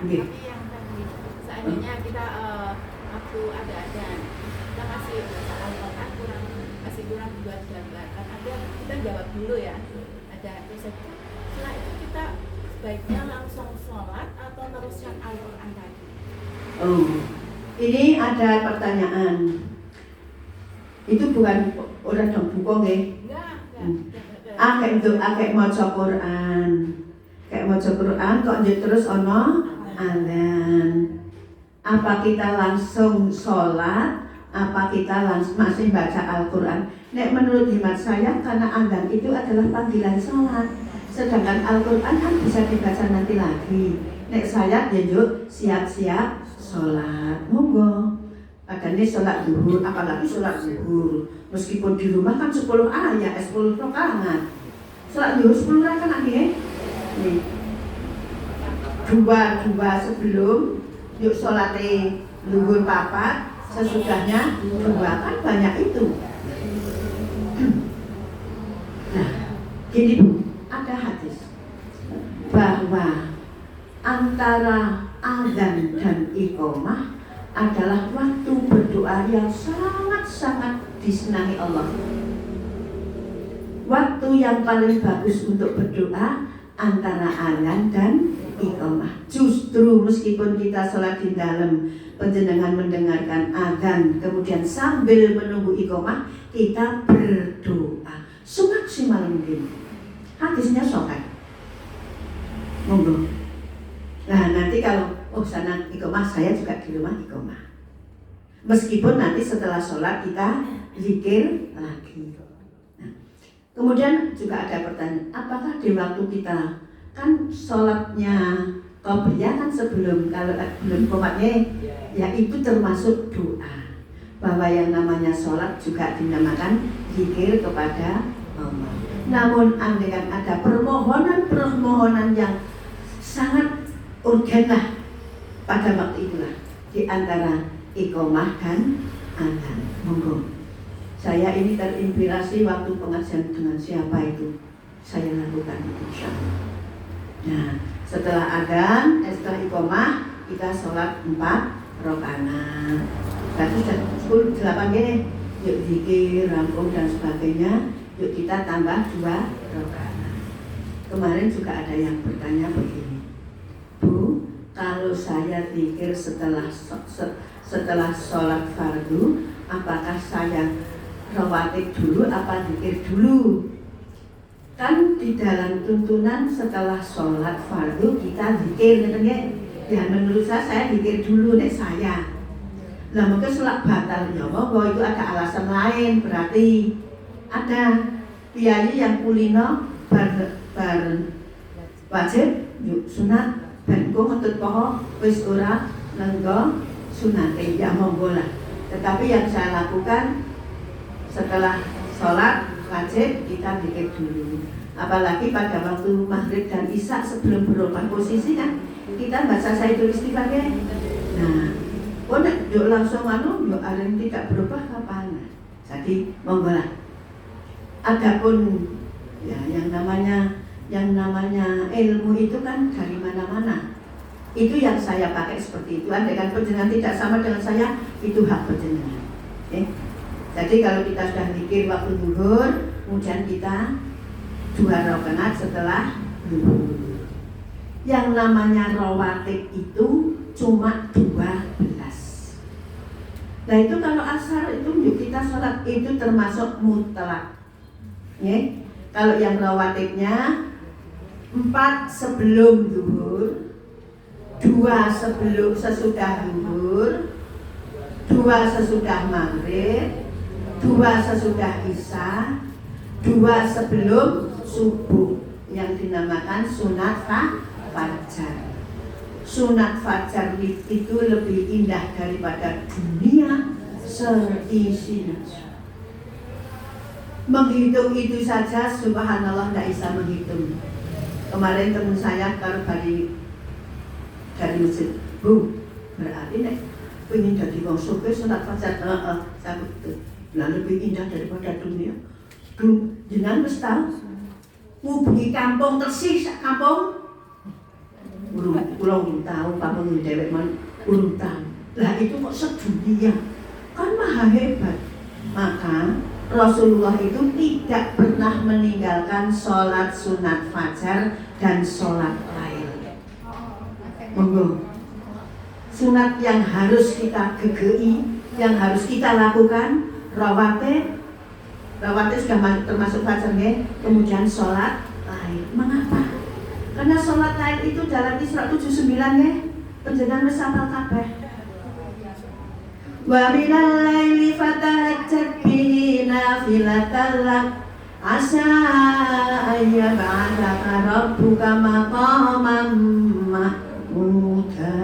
Tapi yang tadi seandainya kita waktu ada kita masih bahasa Al-Quran kurang buat gambar kan ada, kita jawab dulu ya, ada terus setelah itu kita sebaiknya langsung sholat atau teruskan Al-Quran tadi. Ini ada pertanyaan. Itu bukan orang dong buku nggih? Enggak. Akeh maca Quran. Kayak maca Quran kok terus ono adzan. Apa kita langsung sholat Apa kita masih baca Al-Quran? Nek menurut hemat saya, karena adzan itu adalah panggilan sholat. Sedangkan Al-Quran kan bisa dibaca nanti lagi. Nek saya yuk siap-siap sholat, monggo. Padahal ini sholat zuhur, apalagi sholat zuhur. Meskipun di rumah kan 10 ayat, 10 rakaat. Sholat zuhur 10 rakaat nih. Dua sebelum yuk sholatnya zuhur papat, sesudahnya dua, kan banyak itu. Nah, gini Bu, ada hadis bahwa antara azan dan iqamah adalah waktu berdoa yang sangat-sangat disenangi Allah. Waktu yang paling bagus untuk berdoa antara azan dan iqamah. Justru meskipun kita sholat di dalam, panjenengan mendengarkan azan, kemudian sambil menunggu iqamah, kita berdoa semaksimal mungkin. Hadisnya sahih. Monggo. Nah, nanti kalau sana iqamah, saya juga di rumah iqamah. Meskipun nanti setelah sholat kita zikir lagi. Nah, kemudian juga ada pertanyaan, apakah di waktu kita kan sholatnya qobliyah kan sebelum, kalau belum komatnya ya itu termasuk doa, bahwa yang namanya sholat juga dinamakan zikir kepada Allah. Namun andaikan ada permohonan yang sangat urgen lah pada waktu itulah, di antara iqamah dan adzan. Monggo. Saya ini terinspirasi waktu pengajian dengan siapa itu, saya lakukan itu insyaallah. Nah, setelah adzan, setelah iqamah, kita sholat 4 rakaat. Berarti sudah 8 ya. Yuk zikir, rampung dan sebagainya. Yuk kita tambah 2 rakaat. Kemarin juga ada yang bertanya begini, Bu, kalau saya zikir setelah sholat fardu, apakah saya rawatib dulu apa zikir dulu? Kan di dalam tuntunan setelah sholat fardu kita zikir, ya menurut saya zikir dulu nek saya. Nah mungkin sholat batal ya, bahwa itu ada alasan lain, berarti ada kiai yang kulino bar wajib yuk sunat dan kok ngetut poho wis ora nenggo sunat ya monggo lah. Tetapi yang saya lakukan setelah sholat wajib kita zikir dulu. Apalagi pada waktu maghrib dan isya sebelum berubah posisi kan kita baca Sayyidul Istighfar ya. Nah, yuk langsung yuk ada yang tidak berubah kapan? Jadi monggo lah. Adapun ya yang namanya ilmu itu kan dari mana-mana. Itu yang saya pakai seperti itu. Andaikan panjenengan tidak sama dengan saya, itu hak panjenengan. Jadi kalau kita sudah zikir waktu zuhur, kemudian kita 2 rakaat setelah zuhur. Yang namanya rawatib itu cuma 12. Nah itu kalau asar itu kita sholat itu termasuk mutlak. Kalau yang rawatibnya 4 sebelum zuhur, 2 sesudah zuhur, 2 sesudah maghrib, 2 sesudah isya, 2 sebelum subuh, yang dinamakan sunat fajar. Sunat fajar itu lebih indah daripada dunia seisinya. Menghitung itu saja subhanallah tidak bisa menghitung. Kemarin teman saya kalau dari masjid, Bu, berarti nek pengen jadi wong sugih sunat fajar, saya betul. Lah lebih indah daripada dunia. Jenengan wis tahu ngubengi kampung Tersih sak kampung. Urung tahu kampung dhewek men urung tahu. Lah itu kok sedunia. Kan maha hebat. Maka Rasulullah itu tidak pernah meninggalkan sholat sunat fajar dan sholat lain. Monggo. Sunat yang harus kita gegei, yang harus kita lakukan, rawatib sudah termasuk fajar ya. Kemudian sholat lain. Mengapa? Karena sholat lain itu dalam Isra 79 ya. Panjenengan wis hafal kabeh. Wa minal laili fatahajjat bihi nafilatan lak asa ayyab'athaka rabbuka maqaman mahmuda.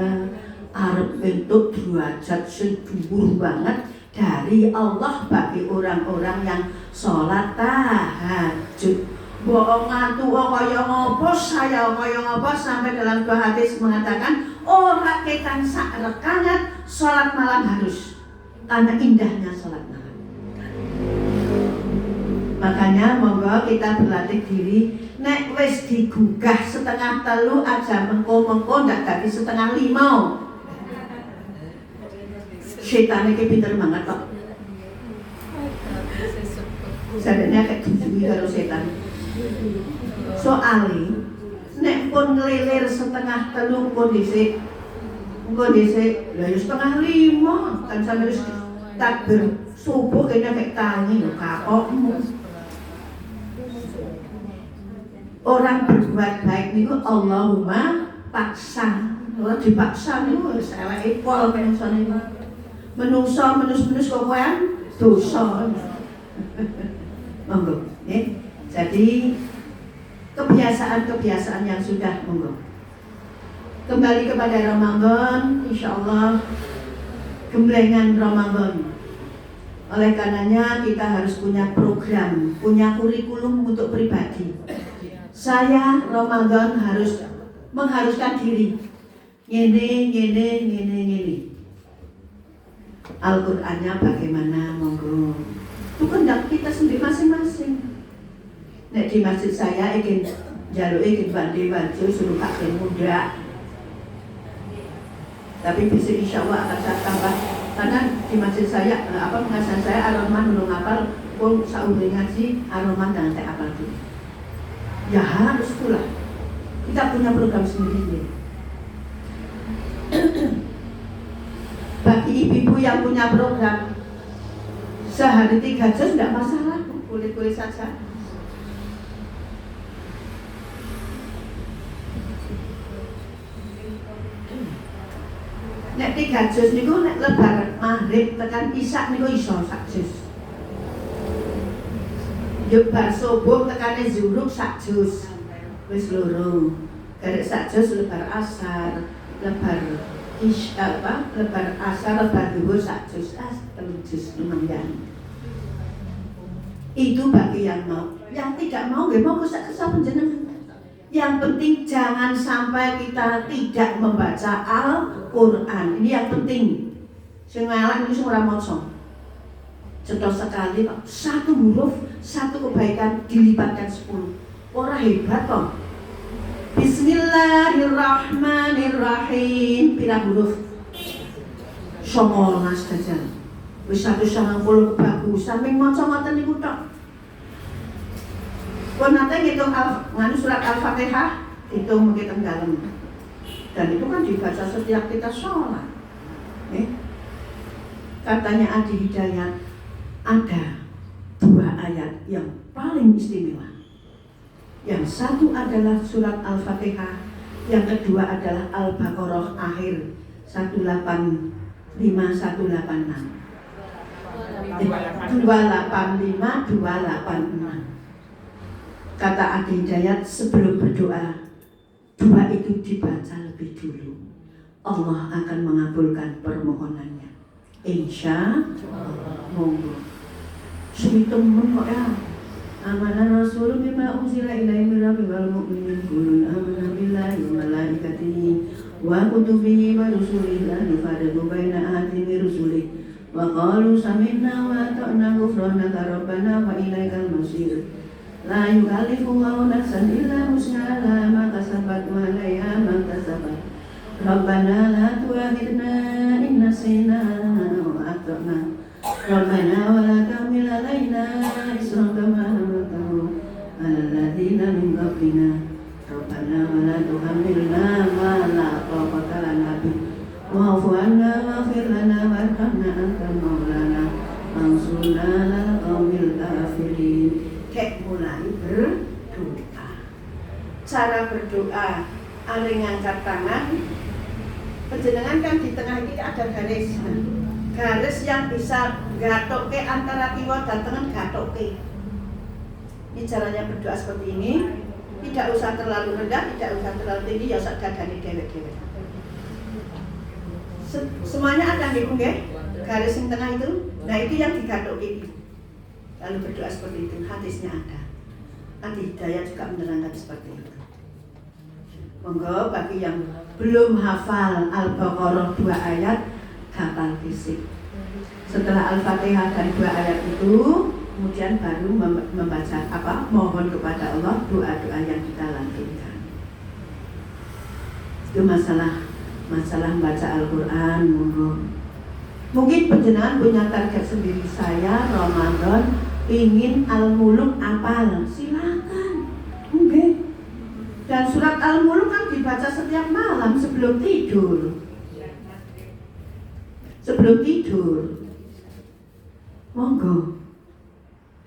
Arep bentuk derajat sing dhuwur banget dari Allah bagi orang-orang yang sholat tahajud. Bohong ngantuk kaya ngopo saya kaya ngopo, sampai dalam dua hadis mengatakan orang ketan sak rekaat sholat malam harus, karena indahnya sholat malam. Makanya monggo kita berlatih diri, nek wis digugah 2:30 aja mengko-mengko ndak dadi 4:30. Setan iki pinter banget kok. Sadene kayak dijuwi karo setan. Soale nek pun ngelilir 2:30 pun dhisik. Engko dhisik lha ya 4:30 kan sampe wis takbir subuh kene kayak tangi lho kapokmu. Orang berbuat baik niku Allahumma paksa. Ora dipaksa niku wis eleke pol menungso niku. Menungso menus-menus kok kowean dosa. Monggo, nggih. Jadi kebiasaan-kebiasaan yang sudah monggo. Kembali kepada Ramadan, insyaallah gemblengan Ramadan. Oleh karenanya kita harus punya program, punya kurikulum untuk pribadi. Saya Ramadan harus mengharuskan diri. Ngene. Al-Qur'annya bagaimana, monggo. Itu kehendak kita sendiri masing-masing. Nek di masjid saya ingin jaluke bandi-bandi suruh kakek muda. Tapi bisa insyaallah akan saya tambah, karena di masjid saya pengajian saya Ar-Rahman belum hafal, pun saumur ngaji Ar-Rahman dan tak hafal dulu. Ya harus pula. Kita punya program sendiri. Bagi ibu-ibu yang punya program sehari 3 juz tidak masalah, boleh-boleh saja. Nek 3 juz niku nek lebar maghrib tekan isya niku iso sak juz. Yo bar subuh tekane zuhur sak juz. Wis loro. Karek sak juz lebar asar, lebar lebar asar, lebar zuhur sak juz, 3 juz lumayan. Itu bagi yang mau. Yang tidak mau nggih mau kesah panjenengan. Yang penting jangan sampai kita tidak membaca Al-Quran. Ini yang penting. Sing elek iki sing ora maca. Cetok sekali kok, 1 huruf, 1 kebaikan dilipatkan 10. Ora hebat kok. Bismillahirrahmanirrahim. Pira huruf? 19 saja. Wis 190 kebagusan ming maca ngoten niku tok. Pun nanti ngitung surat Al-Fatihah, hitung menghitung dalam. Dan itu kan dibaca setiap kita sholat. Katanya Adi Hidayat, ada 2 ayat yang paling istimewa. Yang satu adalah surat Al-Fatihah, yang kedua adalah Al-Baqarah akhir 185, 186. 285, 286. Kata Adi Hidayat, sebelum berdoa, 2 itu dibaca lebih dulu. Allah akan mengabulkan permohonannya. Insya Allah. Monggo. Suwi temen kok ya. Amanah Rasul bima unzila ilaihi min rabbil mu'minin kullun amana billahi wa malaikatihi wa kutubihi wa rusulihi la nufarriqu baina ahadin min rusulihi wa qalu sami'na wa ata'na ghufranaka rabbana wa ilaikal masir. La yukallifullahu nafsan illa wus'aha ma kasabat wa 'alaiha ma kasabat. Rabbana la tu'akhidna in nasina wa akhtana. Rabbana wa la tahmil 'alaina isran kama hamaltahu 'alal ladzina min qablina. Rabbana wa la tuhammilna ma la taqata lana bih. Wa'fu 'anna waghfir lana warhamna anta maulana ansurna 'alal qaumil kafirin. Mulai berdoa. Cara berdoa, ari ngangkat tangan. Panjenengan kan di tengah ini ada garis. garis yang bisa gatoke antara kiwa dan tangan gatoke. Ini caranya berdoa seperti ini. Tidak usah terlalu rendah, tidak usah terlalu tinggi, ya usah dadane dewek-dewek. Semuanya ada nggih, nggih? Garis yang tengah itu. Nah, itu yang digatoke itu. Lalu berdoa seperti itu, hadisnya ada. Nanti Hidayat juga menerangkan seperti itu. Monggo bagi yang belum hafal Al-Baqarah 2 ayat, hafal fisik. Setelah Al-Fatihah dan 2 ayat itu, kemudian baru membaca mohon kepada Allah doa-doa yang kita lantunkan. Itu masalah membaca Al-Quran. Mungkin penjenengan punya target sendiri. Saya Ramadan ingin Al-Muluk apal, silakan. Dan surat Al-Muluk kan dibaca setiap malam sebelum tidur. Monggo.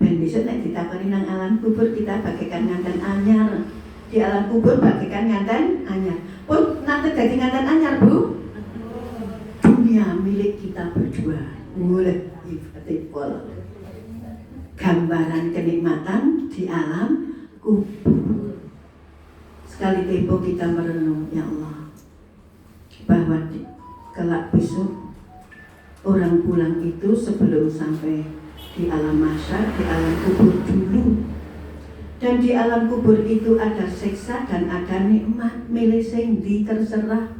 Dan besok nek ditakoni nang alam kubur kita bagaikan nganten anyar. Di alam kubur bagaikan nganten anyar. Pun nanti dadi nganten anyar, Bu. Dunia milik kita berdua. Mulai ifatipol. Gambaran kenikmatan di alam kubur. Sekali tempo kita merenung, ya Allah, bahwa kelak besok orang pulang itu sebelum sampai di alam mahsyar, di alam kubur dulu. Dan di alam kubur itu ada siksa dan ada nikmat. Milih sing ndi terserah.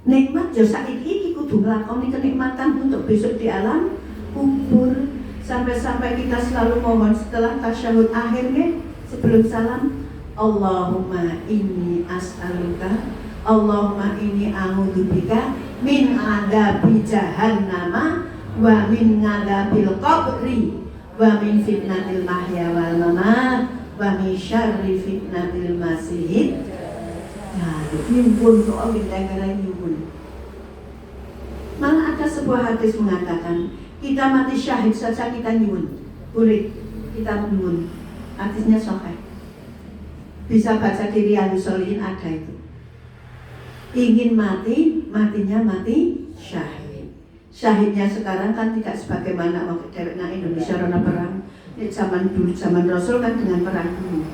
Nikmat ya saiki kudu nglakoni kenikmatan untuk besok di alam kubur. Sampai-sampai kita selalu mohon setelah tasyahud akhirnya sebelum salam, Allahumma inni as'aluka, Allahumma inni a'udzubika min adzabi jahannama wa min adzabil qabri wa min fitnatil mahya wal mamat wa min syarri fitnatil masih. Nah, nyuwun soal negara nyuwun. Malah ada sebuah hadis mengatakan, kita mati syahid saja kita nyuwun. Boleh kita nyuwun. Hadisnya sahih. Bisa baca di Riyadhus Shalihin ada itu. Ingin mati, matinya mati syahid. Syahidnya sekarang kan tidak sebagaimana waktu dewekna Indonesia rona perang. Ini zaman dulu, zaman Rasul kan dengan perang dulu.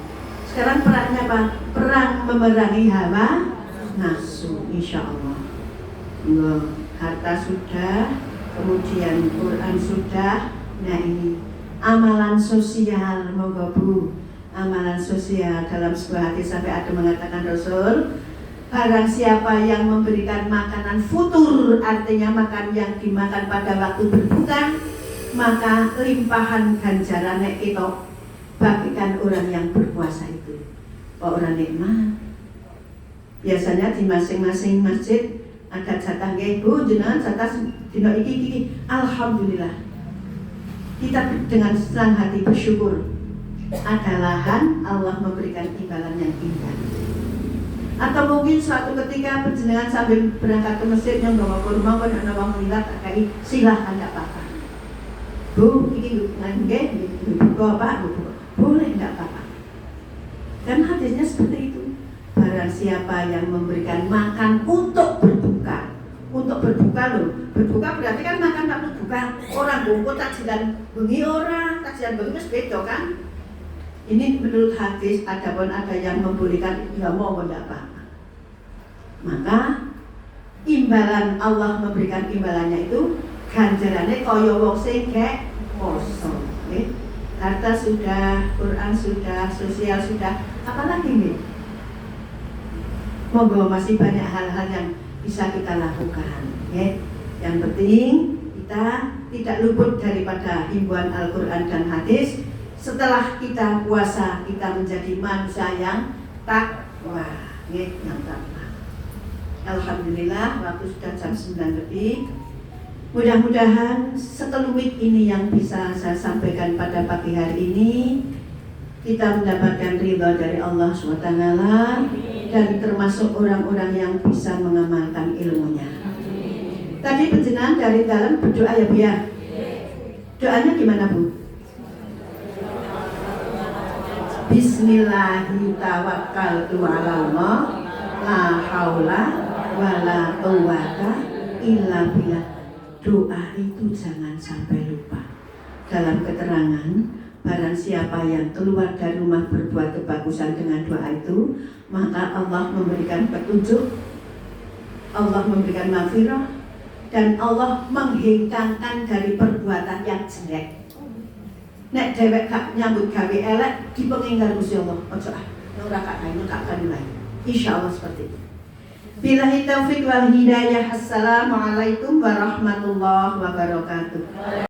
Sekarang perangnya apa? Perang memerangi hawa nafsu, insya Allah. Harta sudah, kemudian Quran sudah. Nah ini amalan sosial, moga Bu. Amalan sosial dalam sebuah hadis sampai ada mengatakan Rasul, barang siapa yang memberikan makanan futur, artinya makan yang dimakan pada waktu berbuka, maka limpahan ganjarannya itu bagikan orang yang berpuasa itu. Orang nikmat. Biasanya di masing-masing masjid ada jatah Bu, jenengan jatah dina iki. Alhamdulillah. Kita dengan senang hati bersyukur. Ada lahan, Allah memberikan imbalan yang indah. Atau mungkin suatu ketika penjenengan sambil berangkat ke masjid yang bawa kurma, kan ada orang melihat, silahkan tidak apa-apa. Bu, ini buka apa? Boleh tidak apa-apa. Dan hadisnya seperti itu. Barang siapa yang memberikan makan untuk berbuka. Untuk berbuka loh. Berbuka berarti kan makan waktu buka. Orang bungkut takjilan bengi orang, takjilan bengi itu beda kan. Ini menurut hadis, adapun ada yang membolehkan, ya mau tidak apa-apa. Maka imbalan Allah memberikan imbalannya itu ganjarannya kaya wong sing gek poso. Harta sudah, Quran sudah, sosial sudah, apalagi nih? Monggo masih banyak hal-hal yang bisa kita lakukan. Yang penting kita tidak luput daripada himbauan Al-Quran dan hadis. Setelah kita puasa, kita menjadi manusia yang takwa, yang takwa. Alhamdulillah, waktu sudah jam 9 lebih. Mudah-mudahan sekelumit ini yang bisa saya sampaikan pada pagi hari ini, kita mendapatkan ridha dari Allah SWT dan termasuk orang-orang yang bisa mengamalkan ilmunya. Tadi penjenengan dari dalam berdoa ya Bu ya. Doanya gimana Bu? Bismillahirrahmanirrahim, tawakkaltu 'ala Allah, la haula wala quwwata illa billah. doa itu jangan sampai lupa. Dalam keterangan, barang siapa yang keluar dari rumah berbuat kebagusan dengan doa itu, maka Allah memberikan petunjuk, Allah memberikan maghfirah, dan Allah menghengkangkan dari perbuatan yang jelek. Nek dewek gak nyambut gawe elek dipengingkar Gusti Allah. Ojo ora gak kae gak kanulai. Insyaallah seperti itu. Billahi taufiq wal hidayah. Assalamualaikum warahmatullahi wabarakatuh.